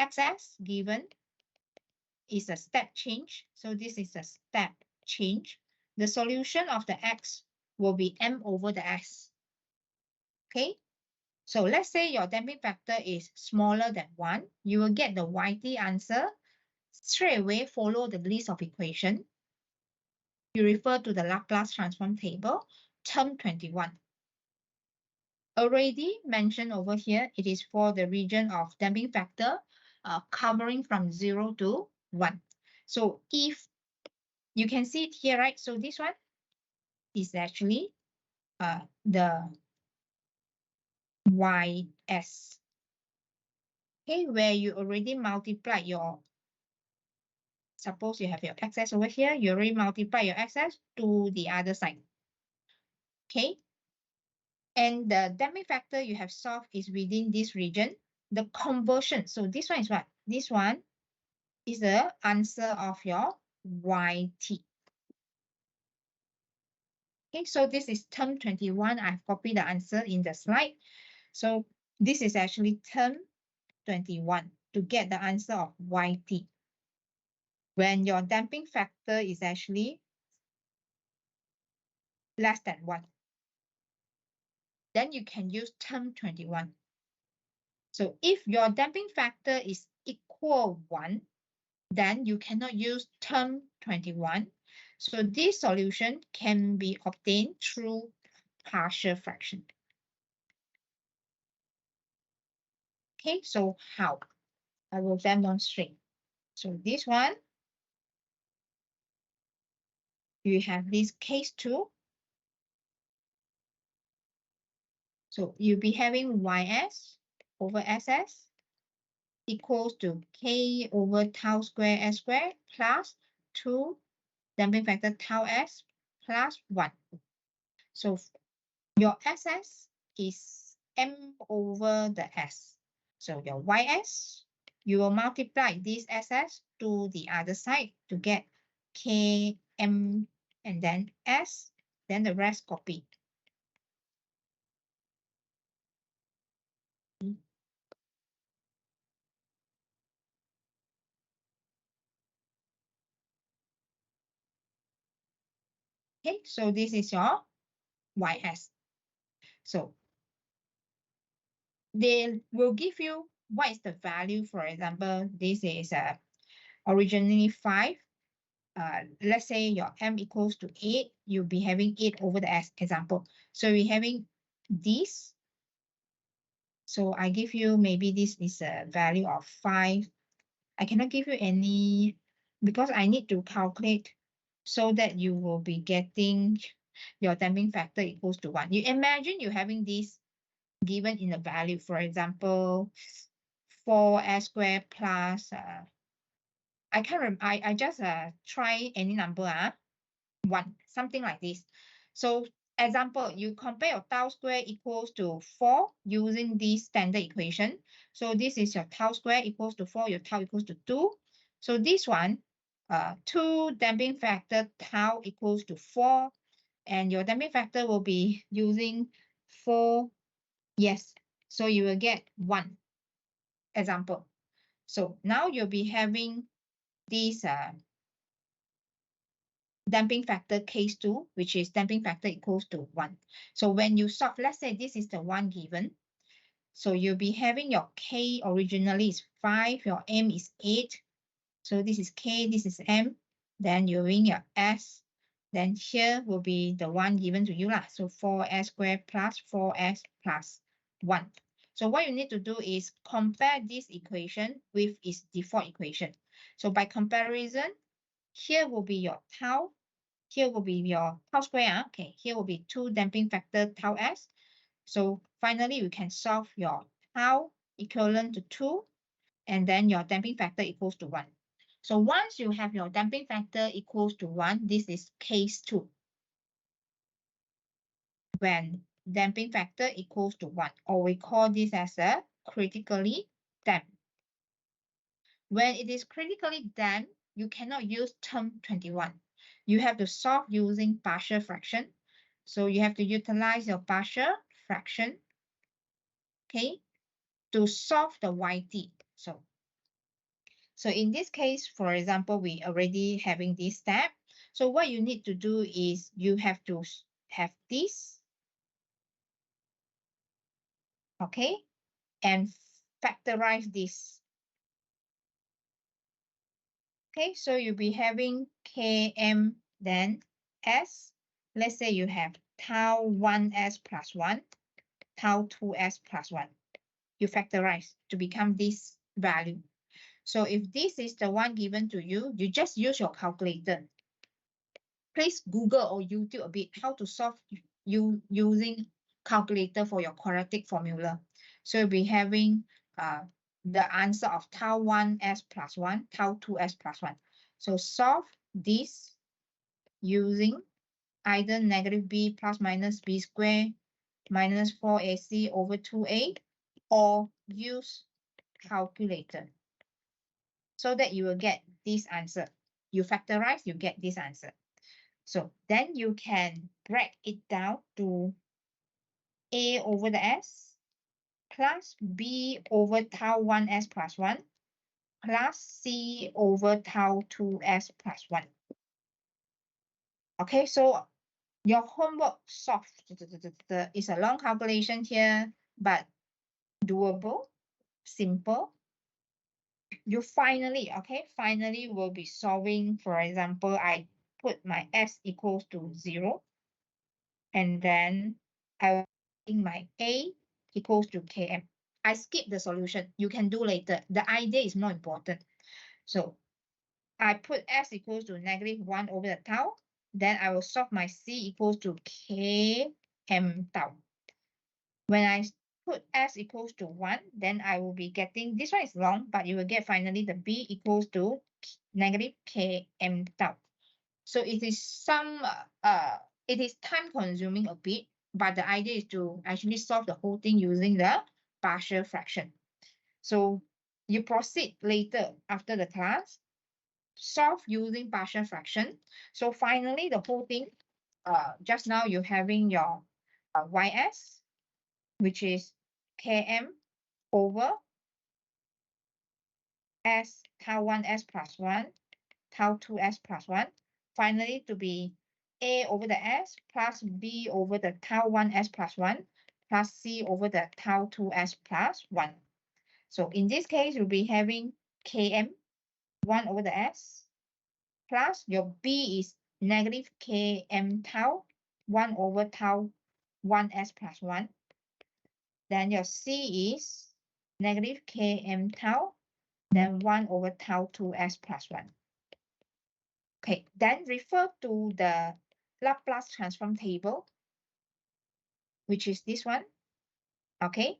xs given, is a step change. So this is a step change. The solution of the x will be m over the s. Okay, so let's say your damping factor is smaller than 1. You will get the yt answer. Straight away follow the list of equation. You refer to the Laplace transform table, term 21. Already mentioned over here, it is for the region of damping factor covering from 0 to 1. So if you can see it here, right? So this one is actually the ys. Okay, where you already multiply your, suppose you have your xs over here, you already multiply your xs to the other side. Okay, and the damping factor you have solved is within this region. The conversion, so this one is what? This one is the answer of your yt. Okay, so this is term 21. I've copied the answer in the slide. So this is actually term 21 to get the answer of yt. When your damping factor is actually less than 1, then you can use term 21. So if your damping factor is equal 1, then you cannot use term 21. So this solution can be obtained through partial fraction. Okay, so how? I will demonstrate. So this one, you have this case 2. So you'll be having ys over ss equals to k over tau square s square plus 2 damping factor tau s plus 1. So your ss is m over the s. So your ys, you will multiply this ss to the other side to get k, m, and then s, then the rest copy. Okay, so this is your ys. So they will give you what is the value. For example, this is originally 5. Let's say your m equals to 8, you'll be having 8 over the s example. So we're having this. So I give you, maybe this is a value of 5. I cannot give you any because I need to calculate so that you will be getting your damping factor equals to 1. You imagine you having this given in a value, for example, 4s squared plus, I can't remember, I just try any number, 1, something like this. So example, you compare your tau square equals to 4 using this standard equation. So this is your tau square equals to 4, your tau equals to 2. So this one, 2 damping factor tau equals to 4, and your damping factor will be using 4. Yes, so you will get 1 example. So now you'll be having this damping factor case 2, which is damping factor equals to 1. So when you solve, let's say this is the one given. So you'll be having your k originally is 5, your m is 8. So this is k, this is m. Then you're in your s. Then here will be the one given to you lah. So 4s squared plus 4s plus 1. So what you need to do is compare this equation with its default equation. So by comparison, here will be your tau. Here will be your tau square. Okay, here will be 2 damping factor tau s. So finally, you can solve your tau equivalent to 2, and then your damping factor equals to 1. So once you have your damping factor equals to 1, this is case 2. When damping factor equals to 1, or we call this as a critically damped. When it is critically damped, you cannot use term 21. You have to solve using partial fraction. So you have to utilize your partial fraction, okay, to solve the YT. So in this case, for example, we already having this step. So what you need to do is you have to have this, okay, and factorize this. Okay, so you'll be having Km then S. Let's say you have tau 1s plus 1, tau 2s plus 1. You factorize to become this value. So if this is the one given to you, you just use your calculator. Please Google or YouTube a bit how to solve you using calculator for your quadratic formula. So you'll be having the answer of tau 1s plus 1, tau 2s plus 1. So solve this using either negative b plus minus b squared minus 4ac over 2a, or use calculator so that you will get this answer. You factorize, you get this answer. So then you can break it down to a over the s plus b over tau 1s plus 1 plus c over tau 2s plus 1. Okay, so your homework solved is a long calculation here, but doable, simple. You finally will be solving. For example, I put my s equals to 0, and then I will in my a equals to km. I skip the solution. You can do later. The idea is more important. So I put s equals to negative 1 over the tau. Then I will solve my c equals to km tau. When I put s equals to 1, then I will be getting, this one is long, but you will get finally the b equals to negative km tau. So it is it is time consuming a bit, but the idea is to actually solve the whole thing using the partial fraction. So you proceed later after the class, solve using partial fraction. So finally, the whole thing, just now you're having your ys, which is km over s tau 1s plus 1, tau 2s plus 1, finally to be A over the S plus B over the tau 1S plus 1 plus C over the tau 2S plus 1. So in this case, you'll be having Km 1 over the S plus your B is negative Km tau 1 over tau 1S plus 1. Then your C is negative Km tau, then 1 over tau 2S plus 1. Okay, then refer to the Laplace transform table, which is this one. Okay,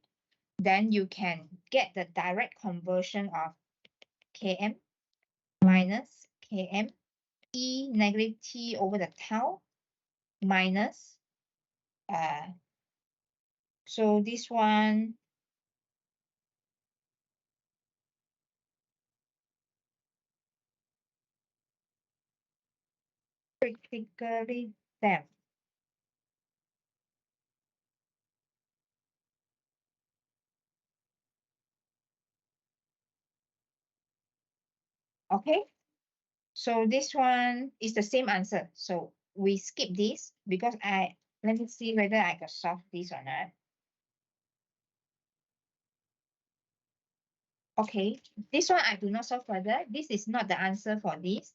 then you can get the direct conversion of Km minus Km e negative t over the tau minus, so this one, critically them. Okay, so this one is the same answer. So we skip this because let me see whether I can solve this or not. Okay, this one I do not solve further. This is not the answer for this.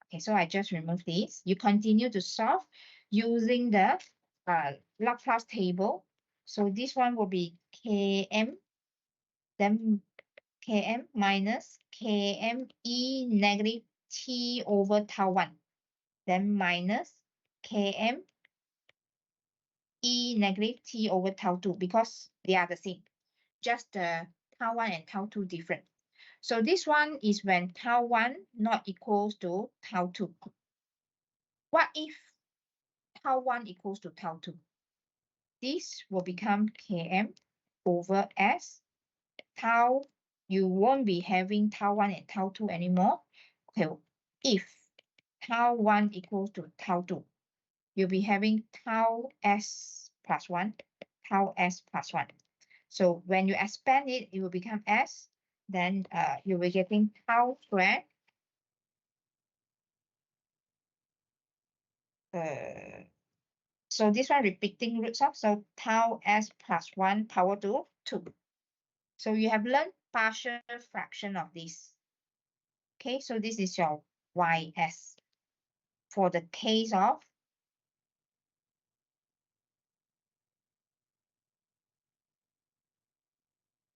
Okay, so I just remove this. You continue to solve using the Laplace table. So this one will be Km, then Km minus Km e negative t over tau 1, then minus Km e negative t over tau 2 because they are the same. Just the tau 1 and tau 2 different. So this one is when tau 1 not equals to tau 2. What if tau 1 equals to tau 2? This will become Km over S. Tau, you won't be having tau 1 and tau 2 anymore. Okay, if tau 1 equals to tau 2, you'll be having tau S plus 1, tau S plus 1. So when you expand it, it will become S. Then you will be getting tau squared. So this one repeating roots of, so tau S plus 1 power to 2. So you have learned partial fraction of this. Okay, so this is your YS for the case of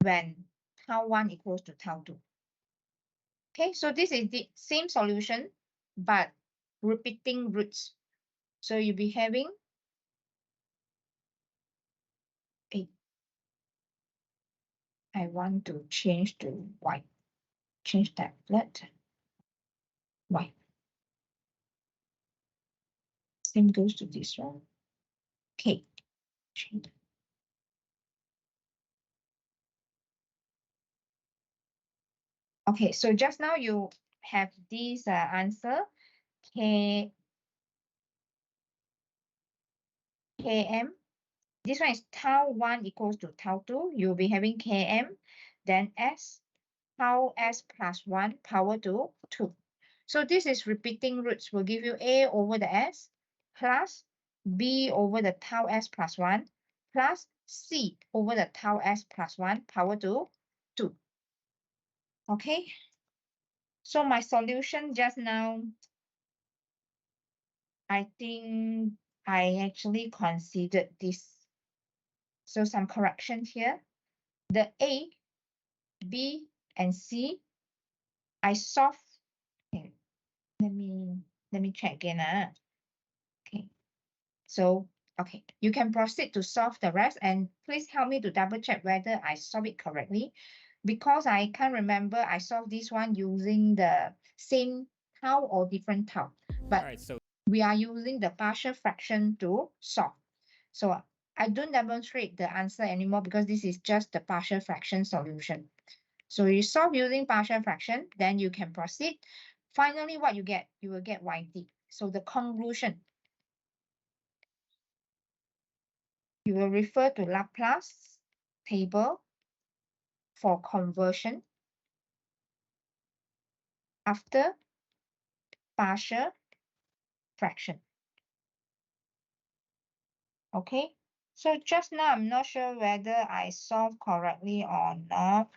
when tau 1 equals to tau 2. Okay, so this is the same solution, but repeating roots. So you'll be having I want to change to white. Change tablet. White. Same goes to this one. Okay. Change. Okay, so just now you have this answer. Km. This one is tau 1 equals to tau 2. You'll be having Km, then S, tau S plus 1 power to 2. So this is repeating roots will give you A over the S plus B over the tau S plus 1 plus C over the tau S plus 1 power to 2. Okay. So my solution just now, I think I actually considered this. So some correction here. The A, B, and C, I solve. Okay, let me check again. Okay, so okay, you can proceed to solve the rest, and please help me to double check whether I solve it correctly, because I can't remember I solved this one using the same tau or different tau. But we are using the partial fraction to solve. So I don't demonstrate the answer anymore because this is just the partial fraction solution. So you solve using partial fraction, then you can proceed. Finally, what you get? You will get YD. So the conclusion, you will refer to Laplace table for conversion after partial fraction. Okay, so just now I'm not sure whether I solved correctly or not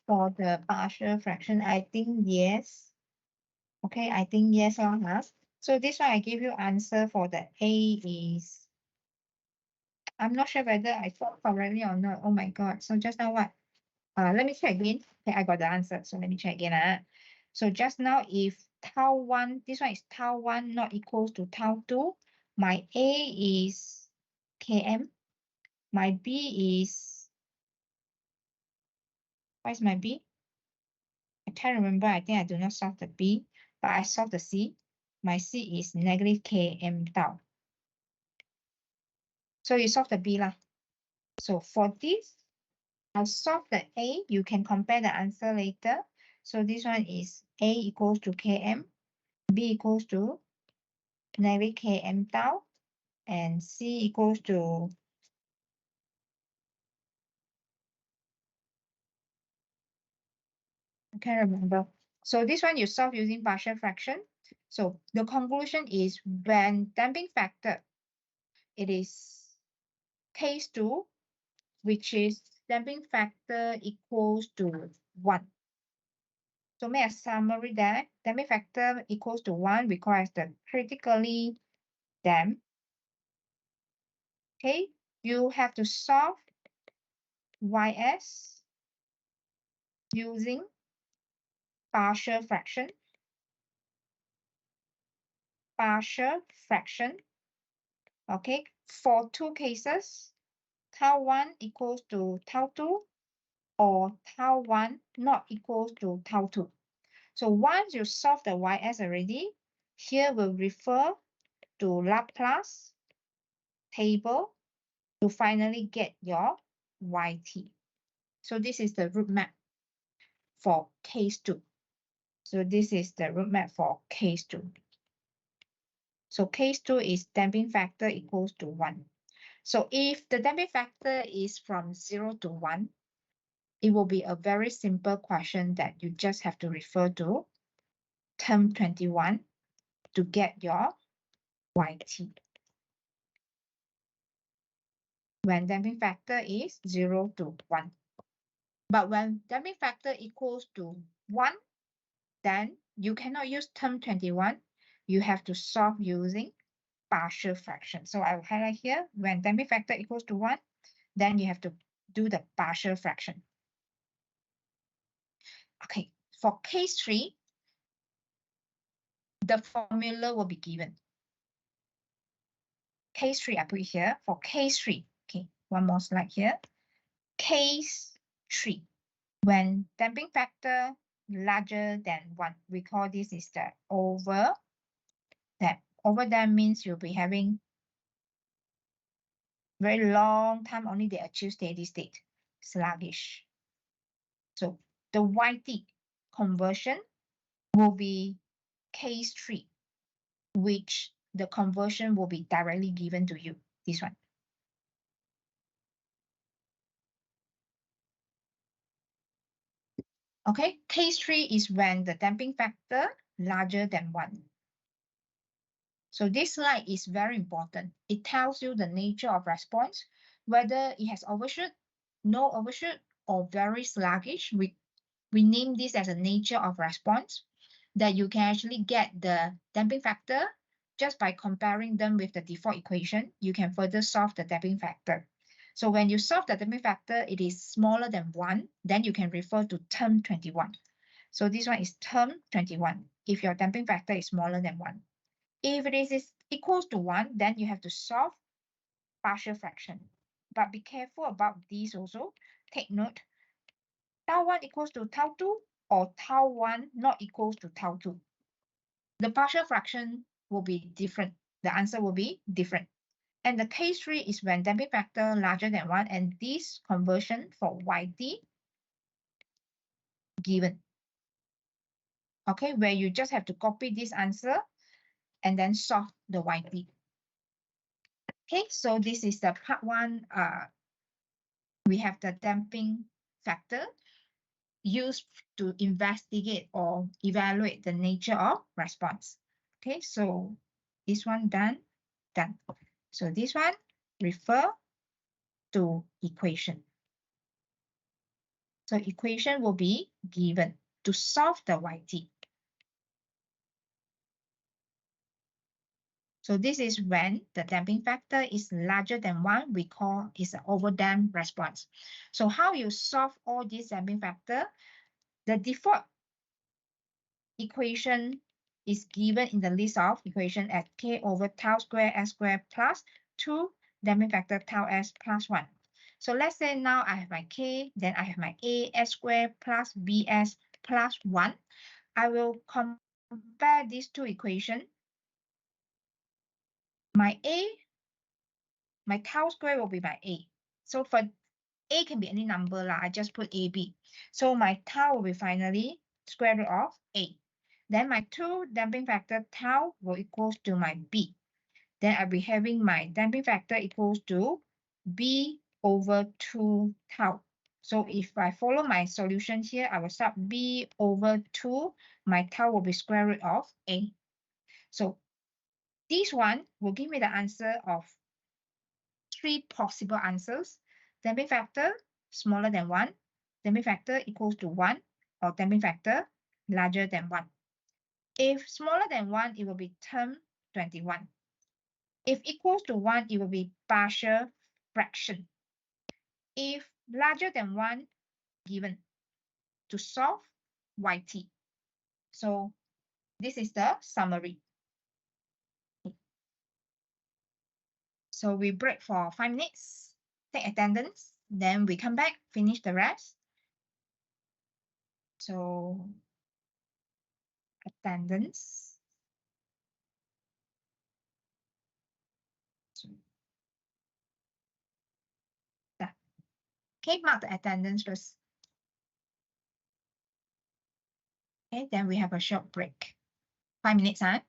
for the partial fraction. I think yes. Okay, I think yes or huh? So this one I give you answer for the A is, I'm not sure whether I solved correctly or not. Oh my God. So just now what? Let me check again. Okay, I got the answer. So let me check again. So just now, if tau 1, this one is tau 1 not equals to tau 2, my A is km, my B is, what is my B? I can't remember. I think I do not solve the B, but I solve the C. My C is negative km tau. So you solve the B lah. So for this, I'll solve the A. You can compare the answer later. So this one is A equals to km, B equals to negative km tau, and C equals to, I can't remember. So this one you solve using partial fraction. So the conclusion is when damping factor, it is case 2, which is damping factor equals to 1. So make a summary there. Damping factor equals to 1 requires the critically damped. Okay, you have to solve YS using partial fraction. Okay, for two cases, tau 1 equals to tau 2 or tau 1 not equals to tau 2. So once you solve the YS already, here we'll refer to Laplace table to finally get your YT. So this is the root map for case 2. So this is the root map for case 2. So case 2 is damping factor equals to 1. So if the damping factor is from 0 to 1, it will be a very simple question that you just have to refer to term 21 to get your YT. When damping factor is 0 to 1. But when damping factor equals to 1, then you cannot use term 21. You have to solve using partial fraction. So I will highlight here, when damping factor equals to 1, then you have to do the partial fraction. Okay, for case 3, the formula will be given. Case 3, I put here for case 3. Okay, one more slide here. Case 3, when damping factor larger than 1, we call this is the overdamp. Overdamp means you'll be having very long time only they achieve steady state, sluggish. So the YT conversion will be case 3, which the conversion will be directly given to you, this one. Okay, case 3 is when the damping factor larger than 1. So this slide is very important. It tells you the nature of response, whether it has overshoot, no overshoot, or very sluggish. We name this as a nature of response, that you can actually get the damping factor just by comparing them with the default equation. You can further solve the damping factor. So when you solve the damping factor, it is smaller than 1, then you can refer to term 21. So this one is term 21, if your damping factor is smaller than 1. If it is equals to 1, then you have to solve partial fraction. But be careful about these also. Take note, tau 1 equals to tau 2 or tau 1 not equals to tau 2. The partial fraction will be different. The answer will be different. And the case 3 is when damping factor larger than 1, and this conversion for YT given. Okay, where you just have to copy this answer and then solve the YT. Okay, so this is the part 1. We have the damping factor used to investigate or evaluate the nature of response. Okay, so this one done. So this one refer to equation. So equation will be given to solve the YT. So this is when the damping factor is larger than 1, we call is an overdamped response. So how you solve all these damping factor? The default equation is given in the list of equation as k over tau square s square plus 2 damping factor tau s plus 1. So let's say now I have my k, then I have my a s square plus bs plus 1. I will compare these two equations. My tau square will be my a. So for a can be any number lah. I just put ab. So my tau will be finally square root of a. Then my 2 damping factor tau will equals to my b. Then I'll be having my damping factor equals to b over 2 tau. So if I follow my solution here, I will start b over 2. My tau will be square root of a. So this one will give me the answer of 3 possible answers. Damping factor smaller than 1, damping factor equals to 1, or damping factor larger than 1. If smaller than 1, it will be term 21. If equals to 1, it will be partial fraction. If larger than 1, given to solve YT. So this is the summary. So we break for 5 minutes, take attendance, then we come back, finish the rest. So attendance. Okay, mark the attendance first. Okay, then we have a short break. 5 minutes, huh?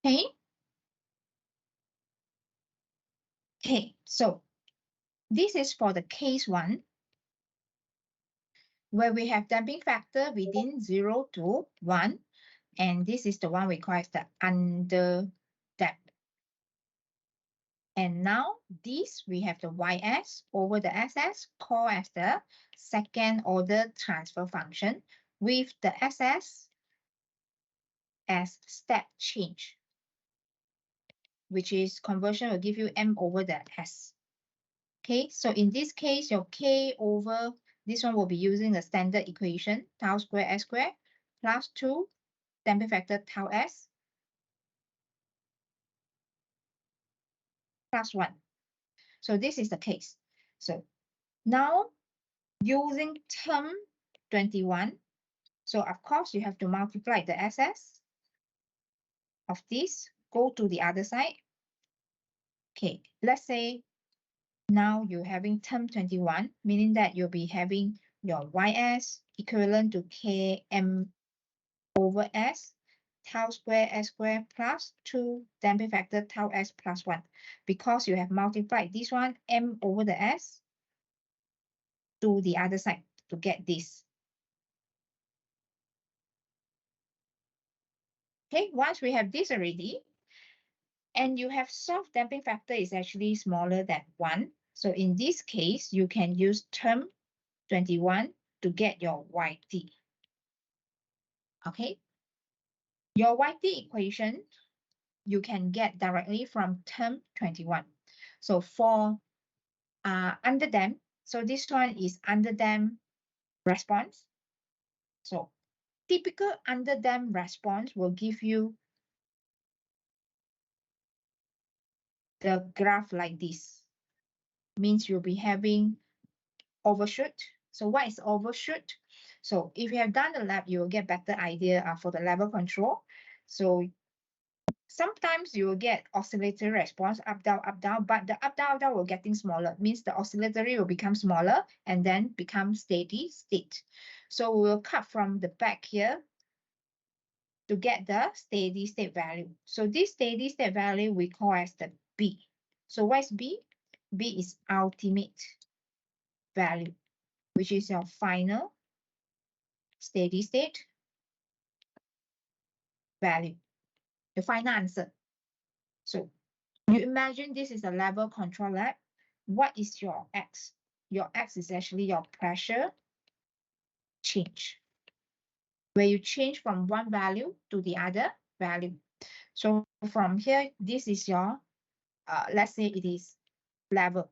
Okay. Okay, so this is for the case 1, where we have damping factor within 0 to 1, and this is the one we call as the under damp. And now this, we have the ys over the ss called as the second order transfer function with the ss as step change, which is conversion will give you m over the s. Okay, so in this case, your k over this one will be using the standard equation, tau square s square plus 2 damping factor tau s plus 1. So this is the case. So now using term 21, so of course you have to multiply the ss of this, go to the other side. Okay, let's say now you're having term 21, meaning that you'll be having your ys equivalent to km over s tau square s square plus 2 damping factor tau s plus 1, because you have multiplied this one m over the s to the other side to get this. Okay, once we have this already, and you have soft damping factor is actually smaller than 1. So in this case, you can use term 21 to get your yt. Okay, your yt equation you can get directly from term 21. So for under damp, so this one is under damp response. So typical under damp response will give you the graph like this. Means you'll be having overshoot. So what is overshoot? So if you have done the lab, you will get better idea for the level control. So sometimes you will get oscillatory response, up, down, but the up, down will getting smaller. Means the oscillatory will become smaller and then become steady state. So we'll cut from the back here to get the steady state value. So this steady state value we call as the B. So what is B? B is ultimate value, which is your final steady state value, the final answer. So you imagine this is a level control lab. What is your X? Your X is actually your pressure change, where you change from one value to the other value. So from here, this is your, let's say it is level,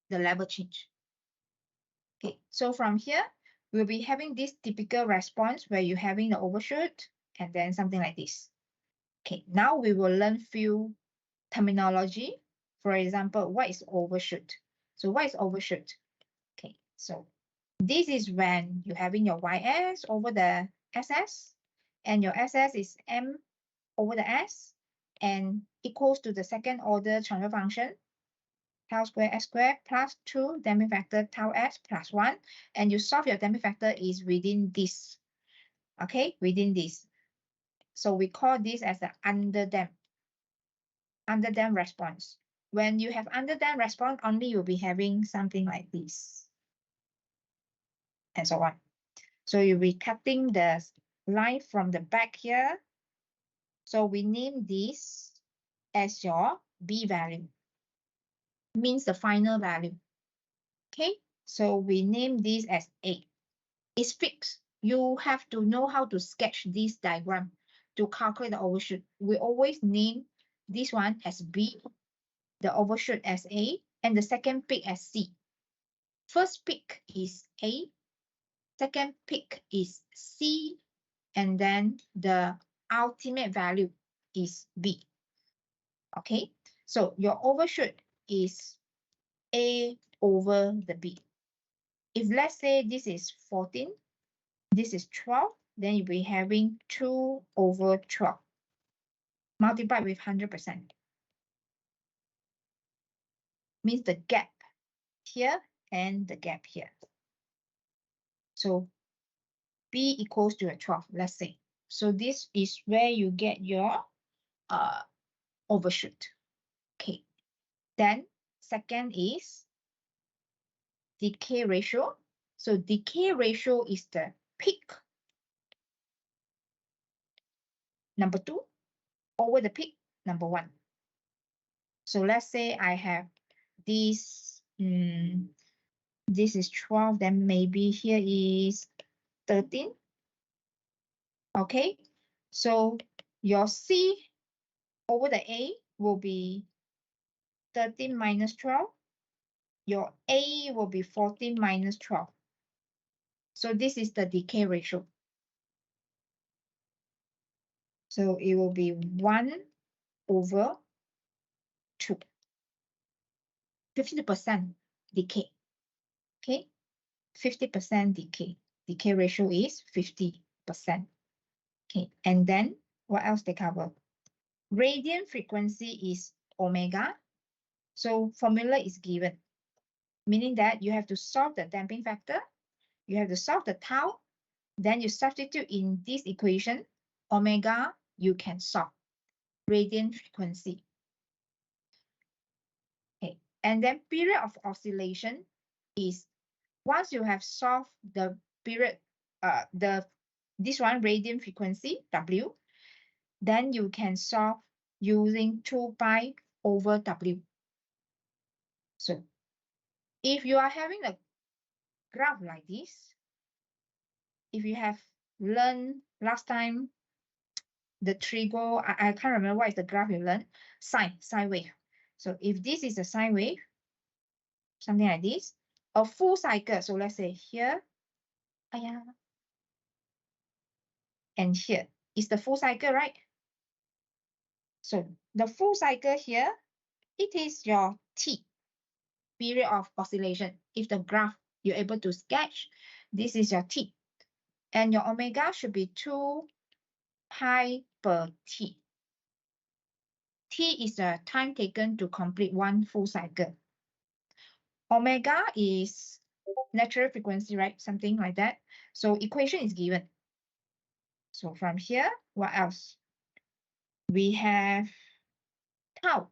the level change. Okay, so from here, we'll be having this typical response where you're having the overshoot and then something like this. Okay, now we will learn few terminology. For example, what is overshoot? So what is overshoot? Okay, so this is when you're having your ys over the ss, and your ss is m over the s, and equals to the second order transfer function, tau square s square plus 2 damping factor tau s plus 1, and you solve your damping factor is within this. Okay, within this. So we call this as the under damp response. When you have under damp response, only you'll be having something like this, and so on. So you'll be cutting the line from the back here. So we name this as your B value, means the final value. Okay, so we name this as A. It's fixed. You have to know how to sketch this diagram to calculate the overshoot. We always name this one as B, the overshoot as A, and the second peak as C. First peak is A, second peak is C, and then the ultimate value is B. Okay, so your overshoot is A over the B. If let's say this is 14, this is 12, then you'll be having 2 over 12 multiplied with 100%. Means the gap here and the gap here. So B equals to a 12, let's say. So this is where you get your overshoot. Okay. Then second is decay ratio. So decay ratio is the peak. Number 2, over the peak, number 1. So let's say I have this, this is 12, then maybe here is 13. Okay, so your C over the A will be 13 minus 12. Your A will be 14 minus 12. So this is the decay ratio. So it will be 1 over 2. 50% decay. Okay, 50% decay. Decay ratio is 50%. Okay, and then what else they cover? Radiant frequency is omega. So formula is given, meaning that you have to solve the damping factor, you have to solve the tau, then you substitute in this equation, omega, you can solve radiant frequency. Okay, and then period of oscillation is once you have solved the period, this one radiant frequency, W, then you can solve using 2 pi over W. So if you are having a graph like this, if you have learned last time the trigo, I can't remember what is the graph you learned, sine wave. So if this is a sine wave, something like this, a full cycle, so let's say here, and here is the full cycle, right? So the full cycle here, it is your T, period of oscillation. If the graph you're able to sketch, this is your T. And your omega should be 2 pi per T. T is the time taken to complete one full cycle. Omega is natural frequency, right? Something like that. So equation is given. So from here, what else? We have tau.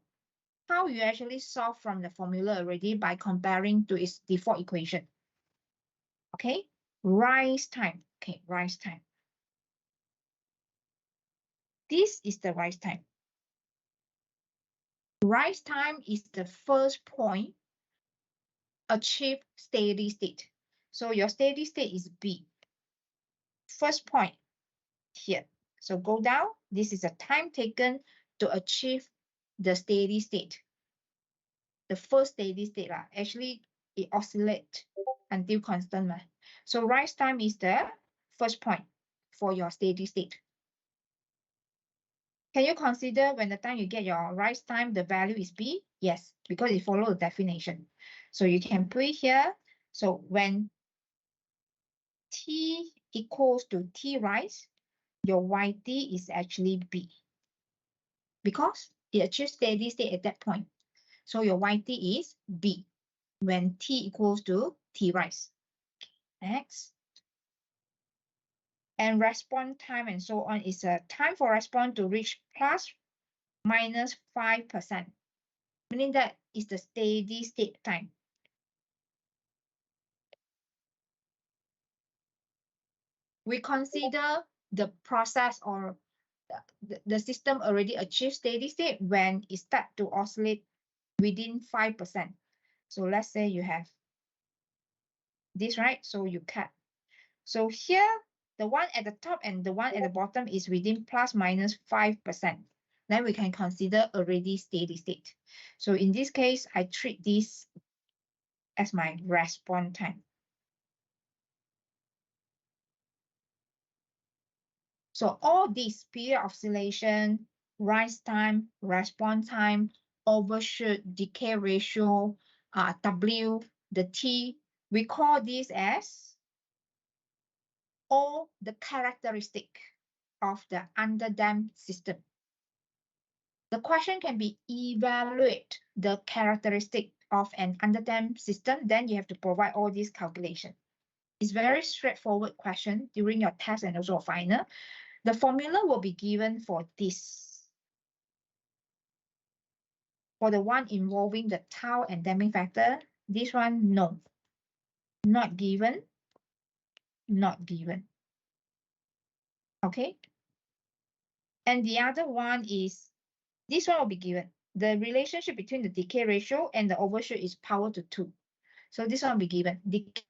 Tau you actually solve from the formula already by comparing to its default equation. Okay, rise time. Okay, rise time. This is the rise time. Rise time is the first point achieve steady state. So your steady state is B. First point here. So go down. This is the time taken to achieve the steady state. The first steady state, actually it oscillates until constant. So rise time is the first point for your steady state. Can you consider when the time you get your rise time, the value is B? Yes, because it follows the definition. So you can put it here. So when T equals to T rise, your YT is actually B. Because it achieves steady state at that point. So your YT is B when T equals to T rise. Next. And response time and so on is a time for response to reach plus minus 5%, meaning that is the steady state time. We consider the process or the system already achieved steady state when it starts to oscillate within 5%. So let's say you have this, right? So you cut. So here, the one at the top and the one at the bottom is within plus minus 5%. Then we can consider already steady state. So in this case, I treat this as my response time. So all these period oscillation, rise time, response time, overshoot, decay ratio, W, the T, we call this as all the characteristic of the underdamped system. The question can be evaluate the characteristic of an underdamped system, then you have to provide all these calculations. It's very straightforward question during your test and also final. The formula will be given for this. For the one involving the tau and damping factor, this one, no. Not given, not given. Okay? And the other one is, this one will be given. The relationship between the decay ratio and the overshoot is power to 2. So this one will be given. Decay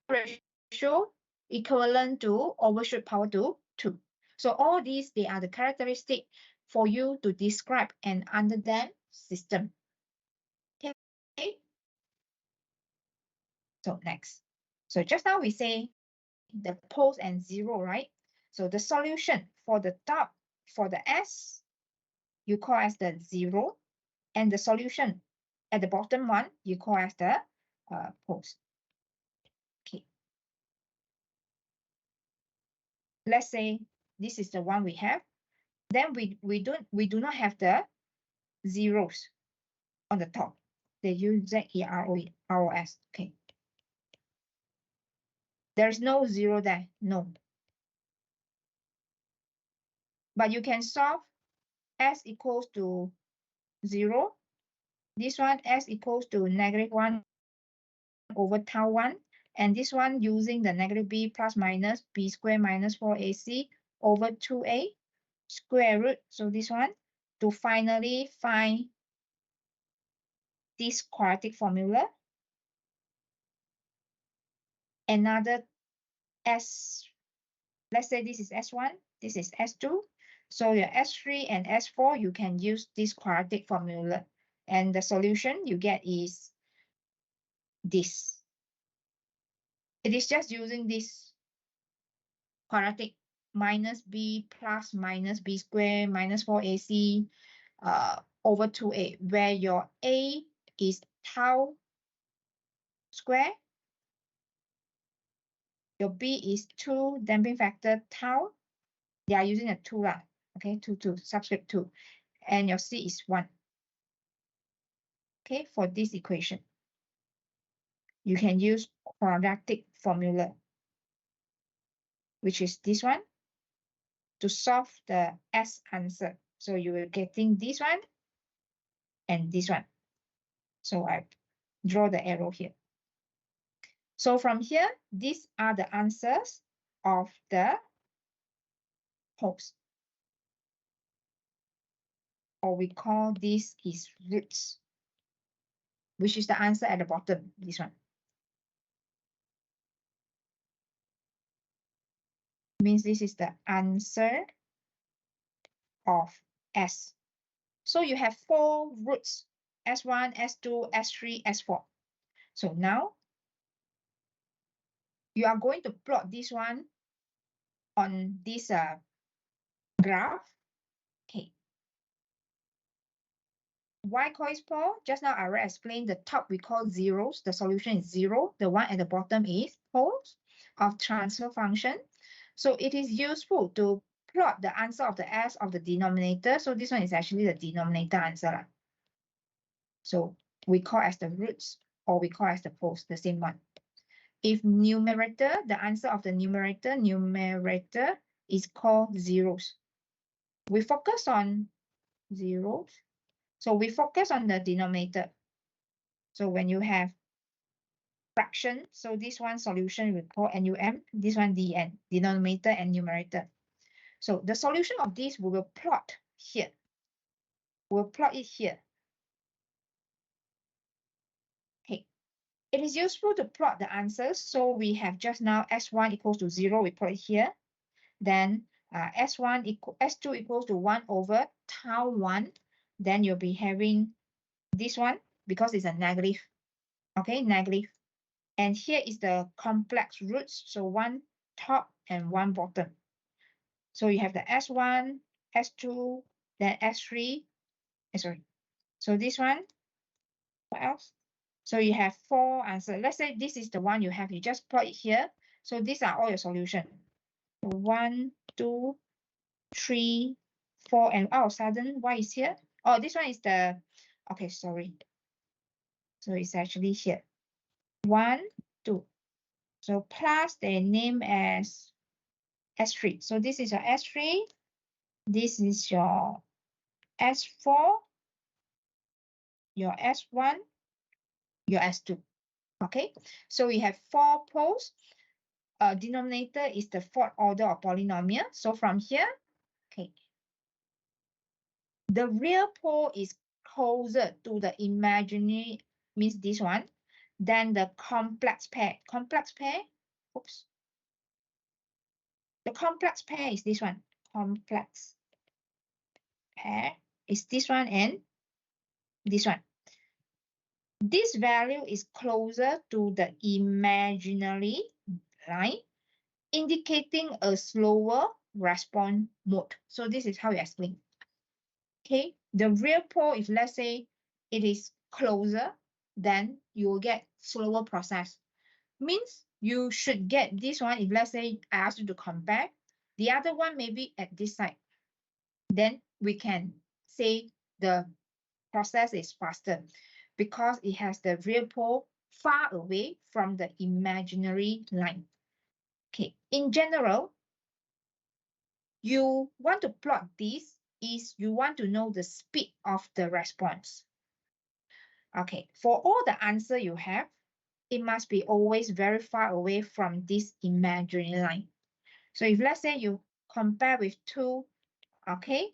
ratio equivalent to overshoot power to 2. So all these, they are the characteristic for you to describe an underdamped system. Okay. So next. So just now we say the poles and zero, right? So the solution for the top, for the S, you call as the 0. And the solution at the bottom one, you call as the poles. Okay. Let's say this is the one we have. Then we do not have the zeros on the top. They use ZEROS. Okay. There's no 0 there. No. But you can solve S equals to 0. This one S equals to -1 over tau 1. And this one using the negative b plus minus b squared minus 4ac over 2a square root. So this one to finally find this quadratic formula. Another S, let's say this is S1, this is S2. So your S3 and S4, you can use this quadratic formula. And the solution you get is this. It is just using this quadratic minus b plus minus b squared minus 4ac over 2a, where your a is tau square, your b is 2 damping factor tau. They are using a 2 lah, okay, 2, subscript 2, and your c is 1. Okay, for this equation, you can use quadratic formula, which is this one, to solve the S answer. So you will getting this one and this one. So I draw the arrow here. So from here, these are the answers of the poles. Or we call this is roots, which is the answer at the bottom, this one. Means this is the answer of S. So you have 4 roots, S1, S2, S3, S4. So now you are going to plot this one on this graph. Okay. Why call it pole? Just now I already explained the top we call zeros. The solution is 0. The one at the bottom is poles of transfer function. So it is useful to plot the answer of the S of the denominator. So this one is actually the denominator answer. So we call as the roots, or we call as the poles, the same one. If numerator, the answer of the numerator is called zeros. We focus on zeros. So we focus on the denominator. So when you have fraction, so this one solution we call NUM, this one DN, denominator and numerator. So the solution of this we will plot here. We'll plot it here. Okay. It is useful to plot the answers. So we have just now S1 equals to 0, we put it here. Then S2 equals to 1 over tau 1. Then you'll be having this one because it's a negative. Okay, negative. And here is the complex roots. So 1 top and 1 bottom. So you have the S1, S2, then S3. Sorry. So this one, what else? So you have 4 answers. Let's say this is the one you have. You just plot it here. So these are all your solution. 1, 2, 3, 4, and all of a sudden, why is here? Oh, this one is the, okay, sorry. So it's actually here. 1, 2. So plus they name as S3. So this is your S3. This is your S4. your S1, your S2. Okay, so we have 4 poles. Denominator is the 4th order of polynomial. So from here, okay, the real pole is closer to the imaginary, means this one, than the complex pair. Complex pair, oops. The complex pair is this one. Complex pair is this one and this one. This value is closer to the imaginary line, indicating a slower response mode. So this is how you explain. Okay, the real pole, if let's say it is closer, then you will get slower process. Means you should get this one. If let's say I ask you to compare, the other one maybe at this side, then we can say the process is faster because it has the real pole far away from the imaginary line. Okay, in general, you want to plot this is you want to know the speed of the response. Okay, for all the answer you have, it must be always very far away from this imaginary line. So if let's say you compare with 2, okay,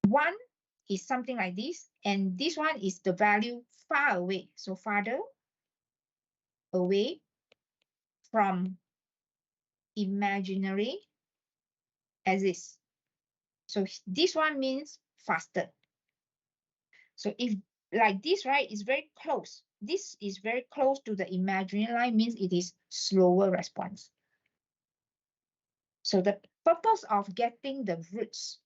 1 is something like this, and this one is the value far away. So farther away from imaginary as this. So this one means faster. So if like this, right, is very close. This is very close to the imaginary line, means it is slower response. So the purpose of getting the roots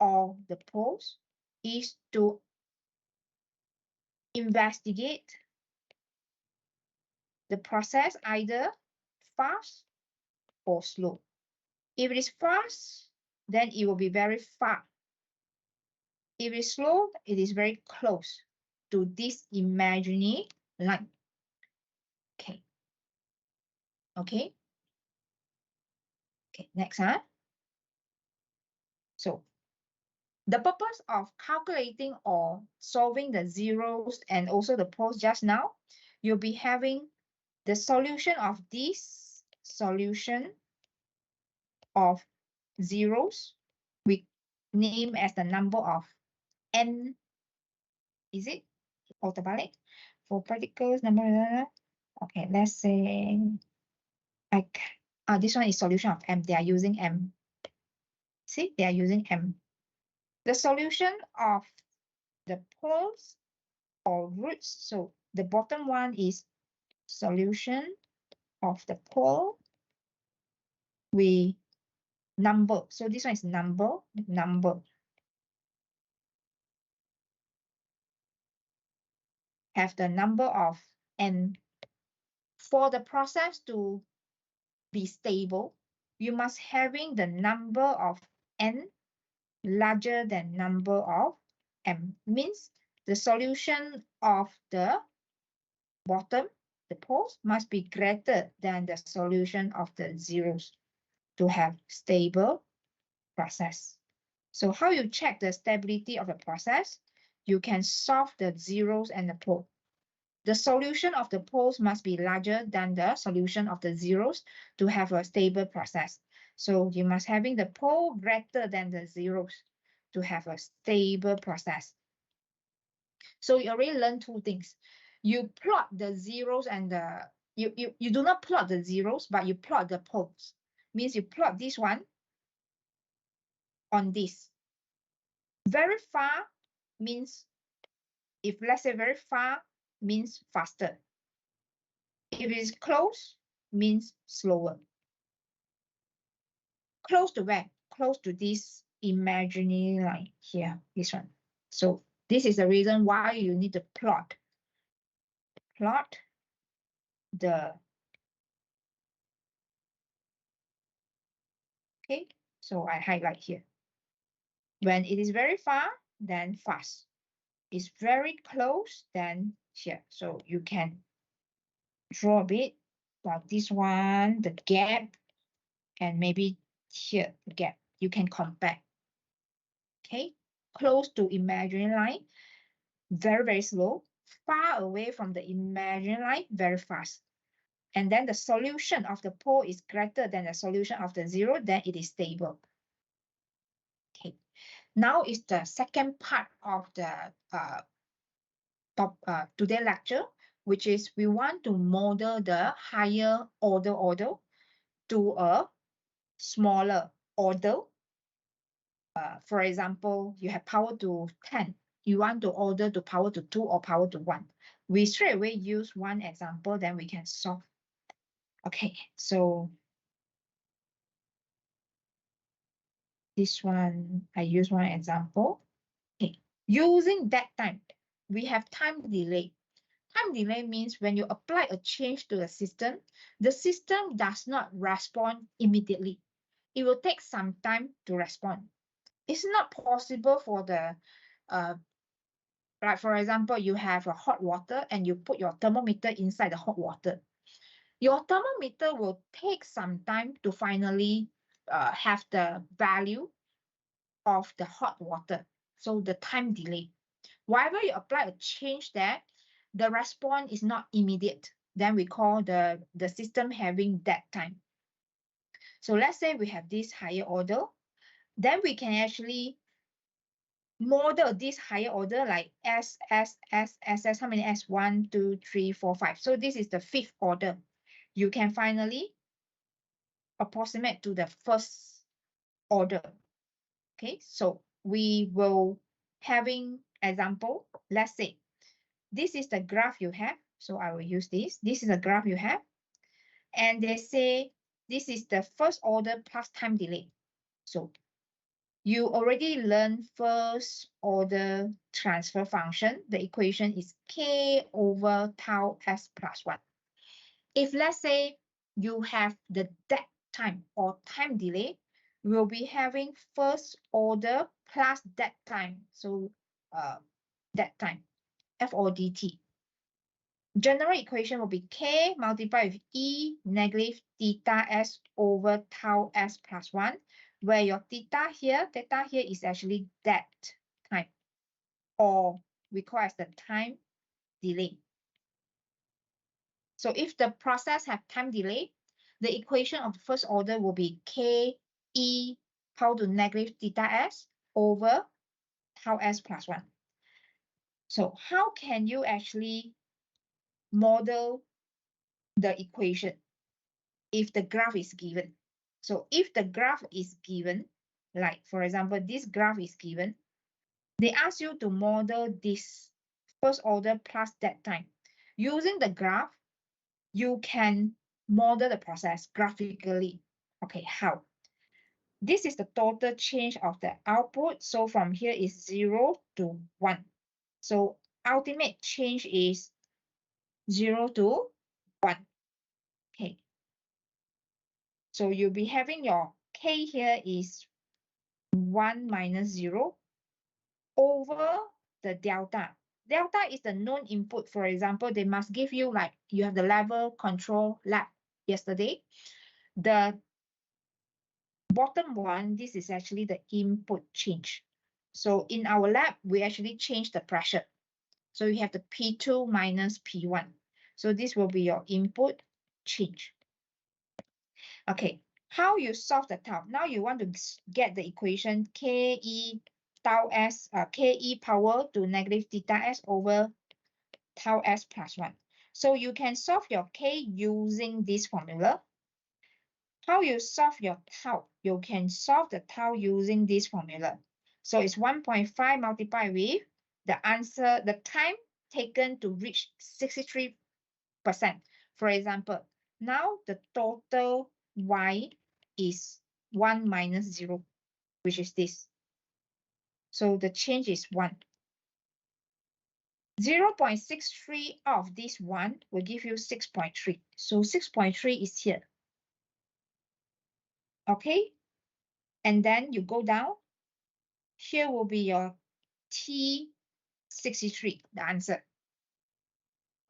of the poles is to investigate the process either fast or slow. If it is fast, then it will be very far. If it's slow, it is very close to this imaginary line. Okay. Okay. Okay, next, huh? So the purpose of calculating or solving the zeros and also the poles just now, you'll be having the solution of this solution of zeros, we name as the number of n, is it? Or terbalik? For particles, number, okay, let's say, this one is solution of m, they are using m. See, they are using m. The solution of the poles or roots, so the bottom one is solution of the pole, we number. So this one is number. Have the number of n. For the process to be stable, you must having the number of n larger than number of m. Means the solution of the bottom, the poles, must be greater than the solution of the zeros to have stable process. So how you check the stability of the process? You can solve the zeros and the pole. The solution of the poles must be larger than the solution of the zeros to have a stable process. So you must having the pole greater than the zeros to have a stable process. So you already learned 2 things. You plot the zeros and the, you do not plot the zeros, but you plot the poles. Means you plot this one on this. Very far means, if let's say very far means faster. If it is close, means slower. Close to where? Close to this imaginary line here, this one. So this is the reason why you need to plot the, okay, so I highlight here. When it is very far, then fast. It's very close, then here. So you can draw a bit like this one, the gap, and maybe here, the gap. You can compare. Okay, close to imaginary line. very, very slow, far away from the imaginary line, very fast. And then the solution of the pole is greater than the solution of the zero, then it is stable. Okay, now is the second part of the today lecture, which is we want to model the higher order to a smaller order. For example, you have power to 10. You want to order to power to 2 or power to 1. We straight away use one example, then we can solve. Okay, so this one, I use one example. Okay, using that time, we have time delay. Time delay means when you apply a change to the system does not respond immediately. It will take some time to respond. It's not possible for the, like for example, you have a hot water and you put your thermometer inside the hot water. Your thermometer will take some time to finally have the value of the hot water. So the time delay. Whenever you apply a change there, the response is not immediate. Then we call the system having dead time. So let's say we have this higher order, then we can actually model this higher order like S, how many S? 1, 2, 3, 4, 5. So this is the fifth order. You can finally approximate to the first order. Okay, so we will having example. Let's say this is the graph you have. So I will use this. This is a graph you have. And they say this is the first order plus time delay. So you already learned first order transfer function. The equation is k over tau s plus 1. If let's say you have the dead time or time delay, we'll be having first order plus dead time. So dead time, f or dt. General equation will be k multiplied with e negative theta s over tau s plus 1, where your theta here is actually that time, or we call as the time delay. So if the process have time delay, the equation of the first order will be k e power to negative theta s over tau s plus 1. So how can you actually model the equation if the graph is given? So if the graph is given, like for example, this graph is given, they ask you to model this first order plus that time. Using the graph, you can model the process graphically. Okay, how? This is the total change of the output. So from here is 0 to 1. So ultimate change is 0 to 1. Okay. So you'll be having your k here is 1 minus 0 over the delta. Delta is the known input. For example, they must give you like you have the level control lab yesterday. The bottom one, this is actually the input change. So in our lab, we actually change the pressure. So you have the P2 minus P1. So this will be your input change. Okay, how you solve the tau? Now you want to get the equation Ke tau s, Ke power to negative theta s over tau s plus 1. So you can solve your K using this formula. How you solve your tau? You can solve the tau using this formula. So it's 1.5 multiplied with the answer, the time taken to reach 63%. For example, now the total y is 1 minus 0, which is this. So the change is 1. 0.63 of this 1 will give you 6.3. So 6.3 is here. Okay, and then you go down. Here will be your T63, the answer.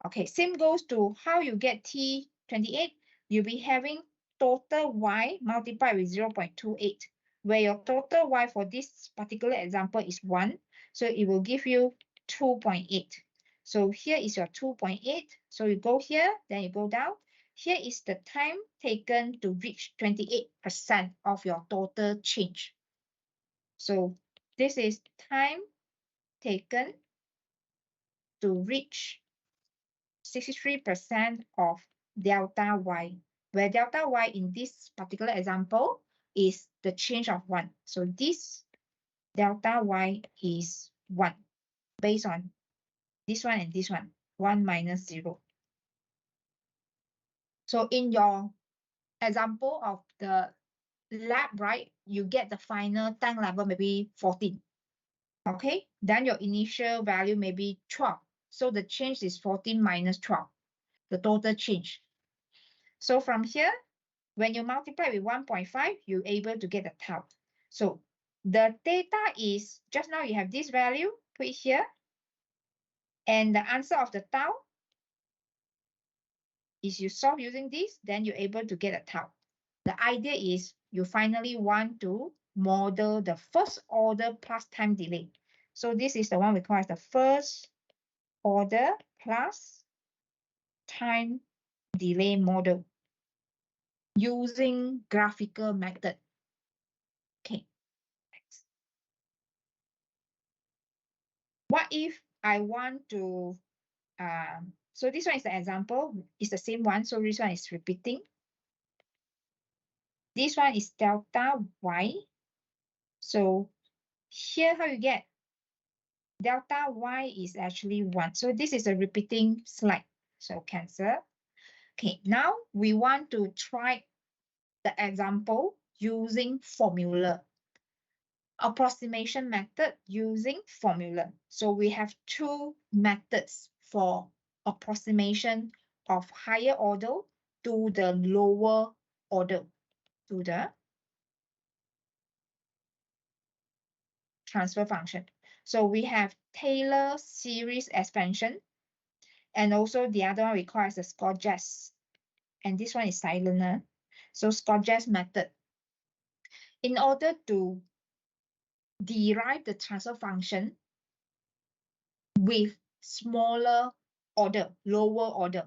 Okay, same goes to how you get T28. You'll be having total Y multiplied with 0.28, where your total Y for this particular example is 1. So it will give you 2.8. So here is your 2.8. So you go here, then you go down. Here is the time taken to reach 28% of your total change. So this is time taken to reach 63% of delta y, where delta y in this particular example is the change of 1. So this delta y is 1 based on this one and this one, 1 minus 0. So in your example of the lab, right, you get the final tank level maybe 14. Okay, then your initial value may be 12. So the change is 14 minus 12, the total change. So from here, when you multiply with 1.5, you're able to get the tau. So the theta is, just now you have this value, put it here. And the answer of the tau is you solve using this, then you're able to get a tau. The idea is you finally want to model the first order plus time delay. So this is the one we call as the first order plus time delay model using graphical method. Okay. Next. What if I want to, so this one is the example, it's the same one, so this one is repeating. This one is delta y. So here how you get delta y is actually 1. So this is a repeating slide. So cancel. Okay, now we want to try the example using formula. Approximation method using formula. So we have two methods for approximation of higher order to the lower order, to the transfer function. So we have Taylor series expansion, and also the other one requires the Scott-Jess. And this one is silent. So Scott-Jess method. In order to derive the transfer function with smaller order, lower order.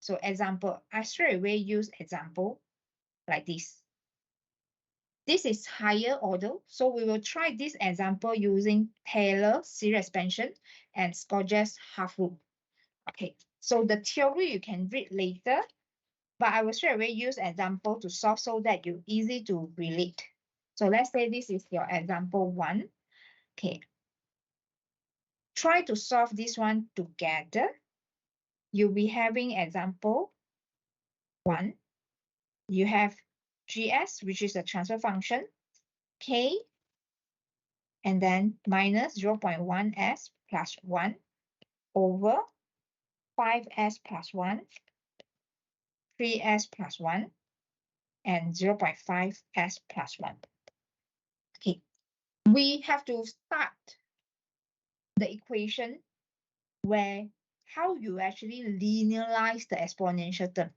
So example, I straight away use example like this. This is higher order. So we will try this example using Taylor series expansion and Scott-Jess half rule. Okay, so the theory you can read later, but I will straight away use example to solve so that you easy to relate. So let's say this is your example 1. Okay. Try to solve this one together. You'll be having example 1. You have GS, which is the transfer function, K, and then minus 0.1s plus 1 over 5s plus 1, 3s plus 1, and 0.5s plus 1. Okay, we have to start the equation where how you actually linearize the exponential term.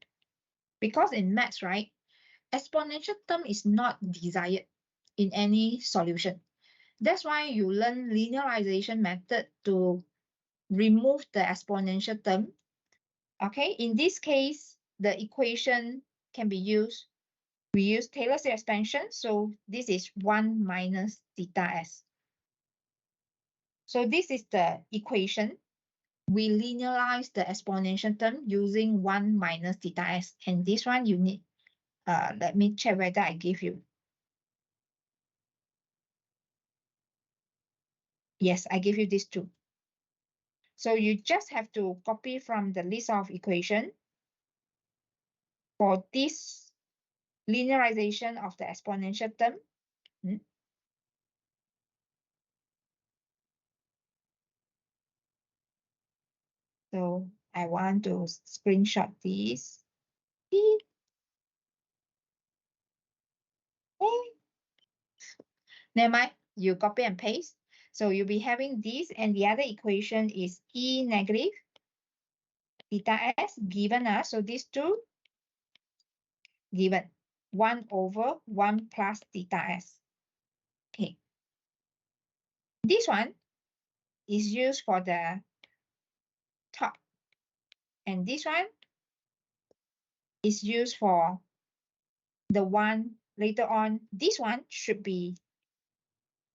Because in maths, right, exponential term is not desired in any solution. That's why you learn linearization method to remove the exponential term. Okay, in this case, the equation can be used. We use Taylor series expansion, so this is 1 minus theta s. So this is the equation. We linearize the exponential term using 1 minus theta s. And this one you need, let me check whether I give you. Yes, I give you these two. So you just have to copy from the list of equation for this linearization of the exponential term. So I want to screenshot this. Never mind, you copy and paste. So you'll be having this, and the other equation is E negative theta s given us. So these two given 1 over 1 plus theta s. Okay. This one, is used for the top, and this one is used for the one later on. This one should be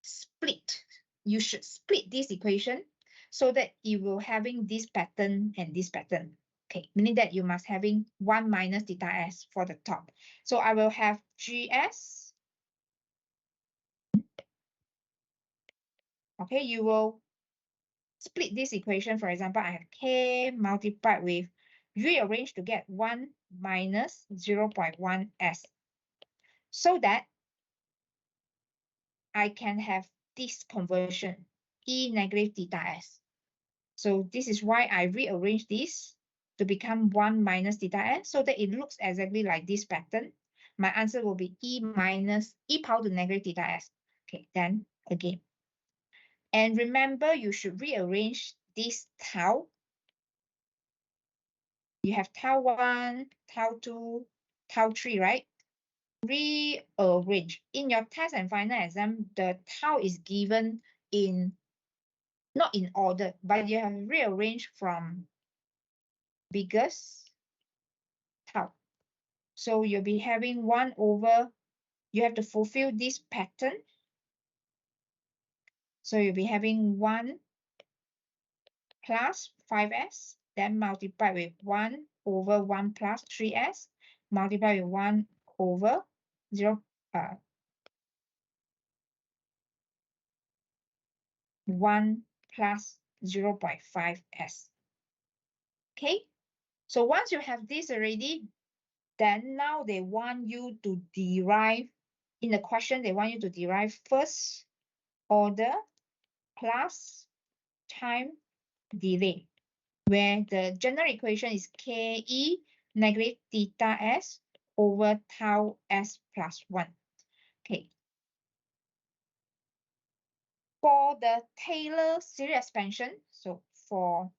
split. You should split this equation so that it will having this pattern and this pattern. Okay, meaning that you must having 1 minus theta s for the top. So I will have GS. Okay, you will split this equation. For example, I have K multiplied with, rearrange to get 1 minus 0.1 S, so that I can have this conversion, E negative theta S. So this is why I rearrange this to become 1 minus theta S, so that it looks exactly like this pattern. My answer will be E minus E power to negative theta S. Okay, then again. And remember, you should rearrange this tau. You have tau 1, tau 2, tau 3, right? Rearrange. In your test and final exam, the tau is given in, not in order, but you have rearranged from biggest tau. So you'll be having 1 over, you have to fulfill this pattern. So you'll be having 1 plus 5s, then multiply with 1 over 1 plus 3s, multiply with 1 over 0, 1 plus 0.5s. Okay, so once you have this already, then now they want you to derive, in the question, they want you to derive first order plus time delay, where the general equation is Ke negative theta s over tau s plus 1. Okay. For the Taylor series expansion, so for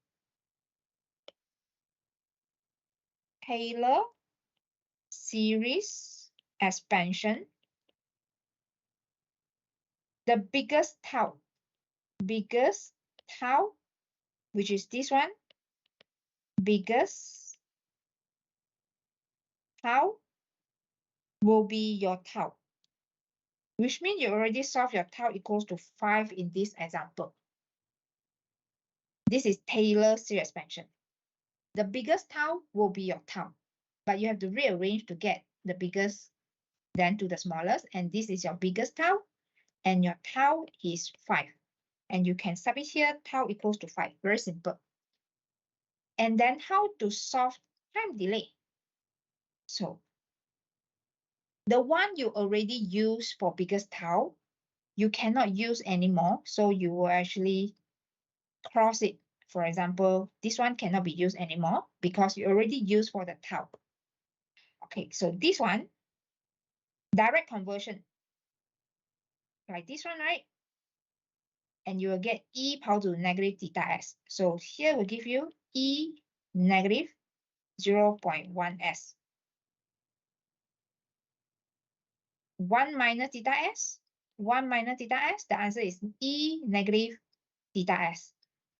Taylor series expansion, the biggest tau, which is this one, biggest tau will be your tau, which means you already solved your tau equals to 5 in this example. This is Taylor series expansion. The biggest tau will be your tau, but you have to rearrange to get the biggest then to the smallest, and this is your biggest tau, and your tau is 5. And you can submit here tau equals to 5. Very simple. And then how to solve time delay? So the one you already use for biggest tau, you cannot use anymore. So you will actually cross it. For example, this one cannot be used anymore because you already used for the tau. Okay, so this one, direct conversion, like this one, right? And you will get E power to negative theta s. So here will give you E negative 0.1 s. 1 minus theta s, 1 minus theta s, the answer is E negative theta s.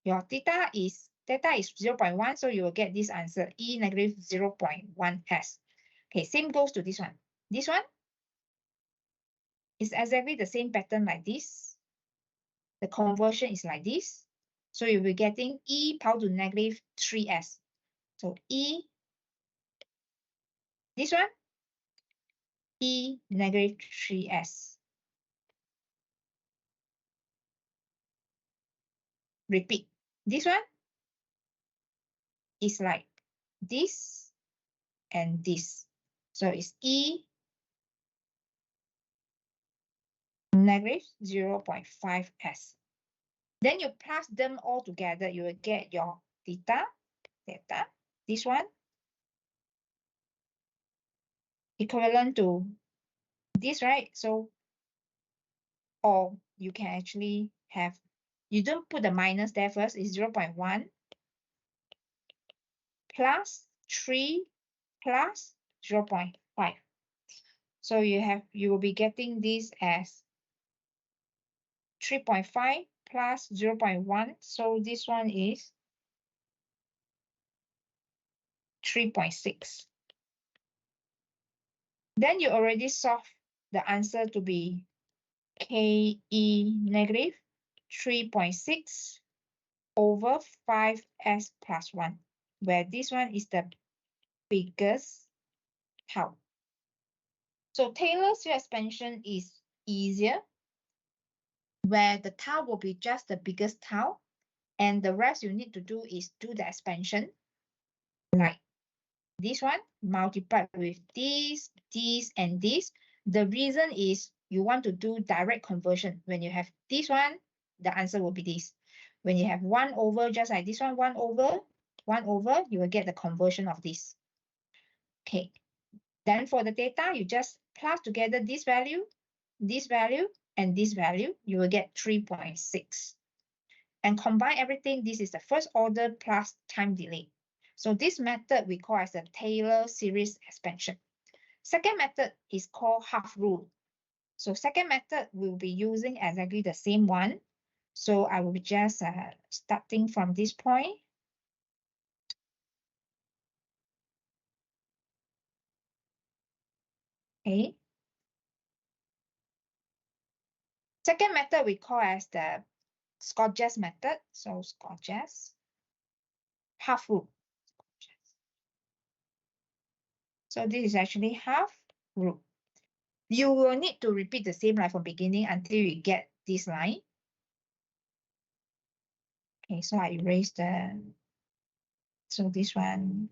Your theta is 0.1, so you will get this answer, E negative 0.1 s. Okay, same goes to this one. This one is exactly the same pattern like this. The conversion is like this. So you'll be getting E power to negative 3s. So E, this one, E negative 3s. Repeat. This one is like this and this. So it's E negative 0.5s. Then you plus them all together, you will get your theta, this one, equivalent to this, right? So, or you can actually have, you don't put the minus there first, it's 0.1 plus 3 plus 0.5. So you will be getting this as 3.5 plus 0.1. So this one is 3.6. Then you already solve the answer to be KE negative 3.6 over 5S plus 1, where this one is the biggest tau. So Taylor's expansion is easier, where the tau will be just the biggest tau, and the rest you need to do is do the expansion, like this one, multiplied with this, and this. The reason is you want to do direct conversion. When you have this one, the answer will be this. When you have 1 over, just like this one, 1 over, you will get the conversion of this. Okay. Then for the theta, you just plus together this value, and this value, you will get 3.6. And combine everything, this is the first order plus time delay. So this method we call as the Taylor series expansion. Second method is called half rule. So second method, we'll be using exactly the same one. So I will be just starting from this point. Okay. Second method we call as the Scott-Jess method. So Scott-Jess half rule. So this is actually half rule. You will need to repeat the same line from beginning until you get this line. Okay, so I erase so this one.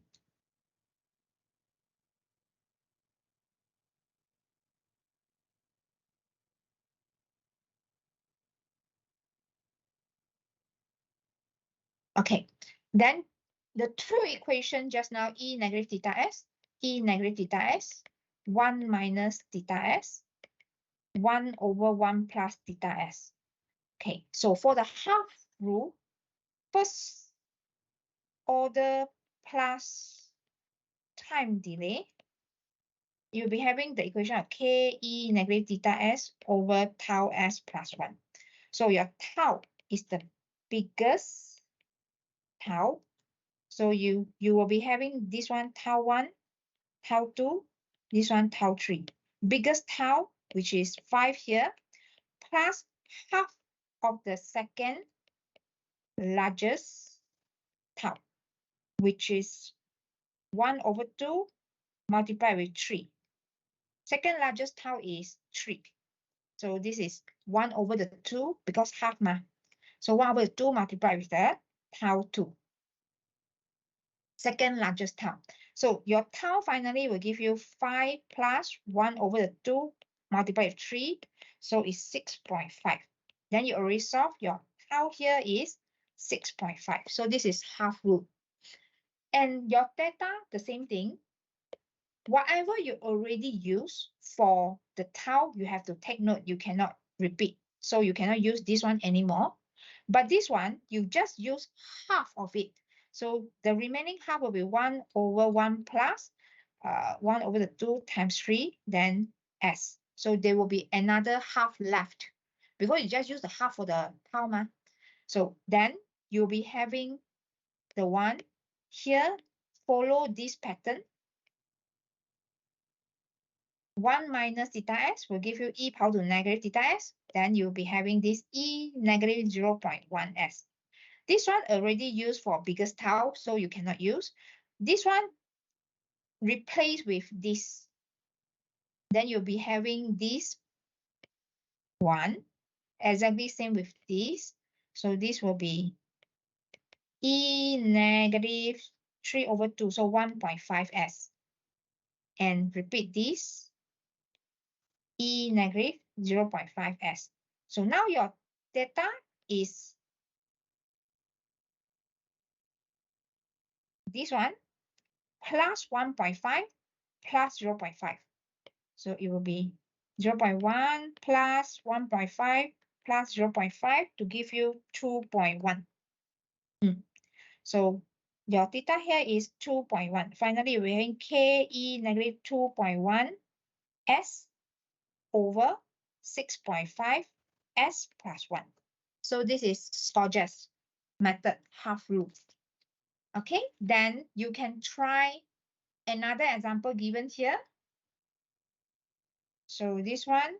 Okay, then the two equation just now, E negative theta s, 1 minus theta s, 1 over 1 plus theta s. Okay, so for the half rule, first order plus time delay, you'll be having the equation of KE negative theta s over tau s plus 1. So your tau is the biggest tau. So you will be having this one tau 1, tau 2, this one tau 3. Biggest tau, which is 5 here, plus half of the second largest tau, which is 1 over 2 multiplied with 3. Second largest tau is 3. So this is 1 over the 2 because half ma. So 1 over the 2 multiplied with the tau 2. Second largest tau. So your tau finally will give you 5 plus 1 over the 2 multiplied with 3. So it's 6.5. Then you already solve your tau here is 6.5. So this is half rule. And your theta, the same thing. Whatever you already use for the tau, you have to take note, you cannot repeat. So you cannot use this one anymore. But this one, you just use half of it. So the remaining half will be 1 over 1 plus 1 over the 2 times 3, then s. So there will be another half left because you just use the half for the tau ma. So then you'll be having the one here, follow this pattern. 1 minus theta s will give you e power to negative theta s. Then you'll be having this e negative 0.1 s. This one already used for biggest tau, so you cannot use. This one replace with this. Then you'll be having this one, exactly same with this. So this will be e negative 3 over 2, so 1.5 s. And repeat this, e negative 0.5 s. So now your theta is this one plus 1.5 plus 0.5. So it will be 0.1 plus 1.5 plus 0.5 to give you 2.1. So your theta here is 2.1. Finally, we're having KE negative 2.1 S over 6.5 S plus 1. So this is Scogers method, half rule. Okay, then you can try another example given here. So this one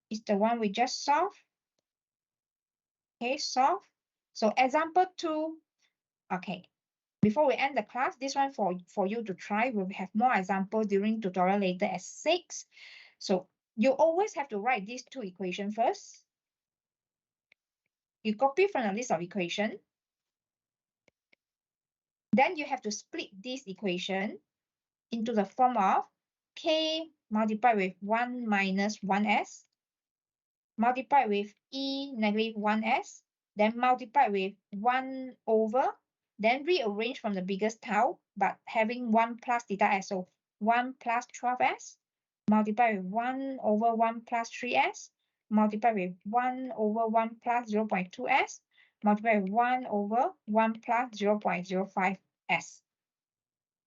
is the one we just solved. Okay, solve. So example 2. Okay, before we end the class, this one for you to try. We'll have more examples during tutorial later at 6. So you always have to write these two equations first. You copy from the list of equation. Then you have to split this equation into the form of k multiplied with 1 minus 1s multiplied with e negative 1s, then multiplied with 1 over, then rearrange from the biggest tau, but having 1 plus theta s, so 1 plus 12s, multiplied with 1 over 1 plus 3s, multiplied with 1 over 1 plus 0.2s, multiplied with 1 over 1 plus 0.05s.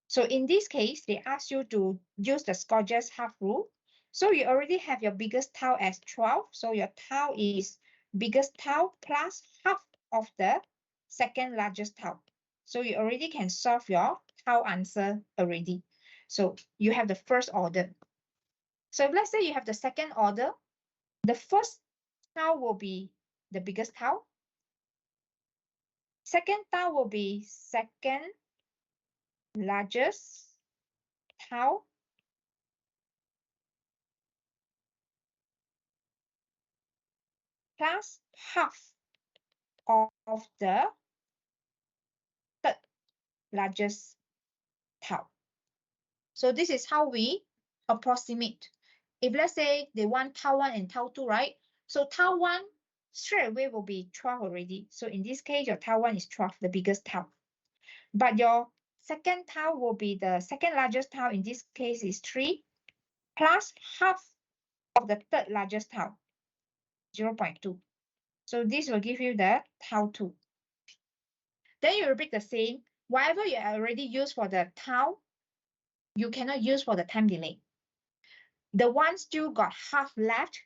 So in this case, they ask you to use the Scogers half rule. So you already have your biggest tau as 12. So your tau is biggest tau plus half of the second largest tau. So you already can solve your tau answer already. So you have the first order. So let's say you have the second order. The first tau will be the biggest tau. Second tau will be second largest tau. Plus half of the third largest tau. So this is how we approximate. If let's say they want tau 1 and tau 2, right? So tau 1 straight away will be 12 already. So in this case, your tau 1 is 12, the biggest tau. But your second tau will be the second largest tau. In this case is 3 plus half of the third largest tau, 0.2. So this will give you the tau 2. Then you repeat the same. Whatever you already used for the tau, you cannot use for the time delay. The one still got half left,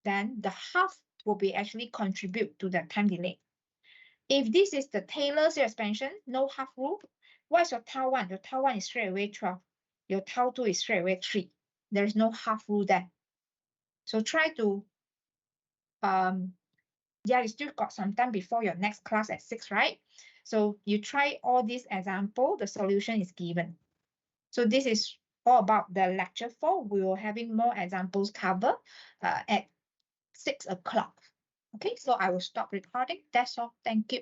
then the half will be actually contribute to the time delay. If this is the Taylor series expansion, no half rule, what's your tau 1? Your tau 1 is straight away 12. Your tau 2 is straight away 3. There is no half rule there. So try to, yeah, you still got some time before your next class at 6, right? So you try all these examples, the solution is given. So this is all about the lecture 4. We will having more examples covered at 6 o'clock. Okay, so I will stop recording. That's all. Thank you.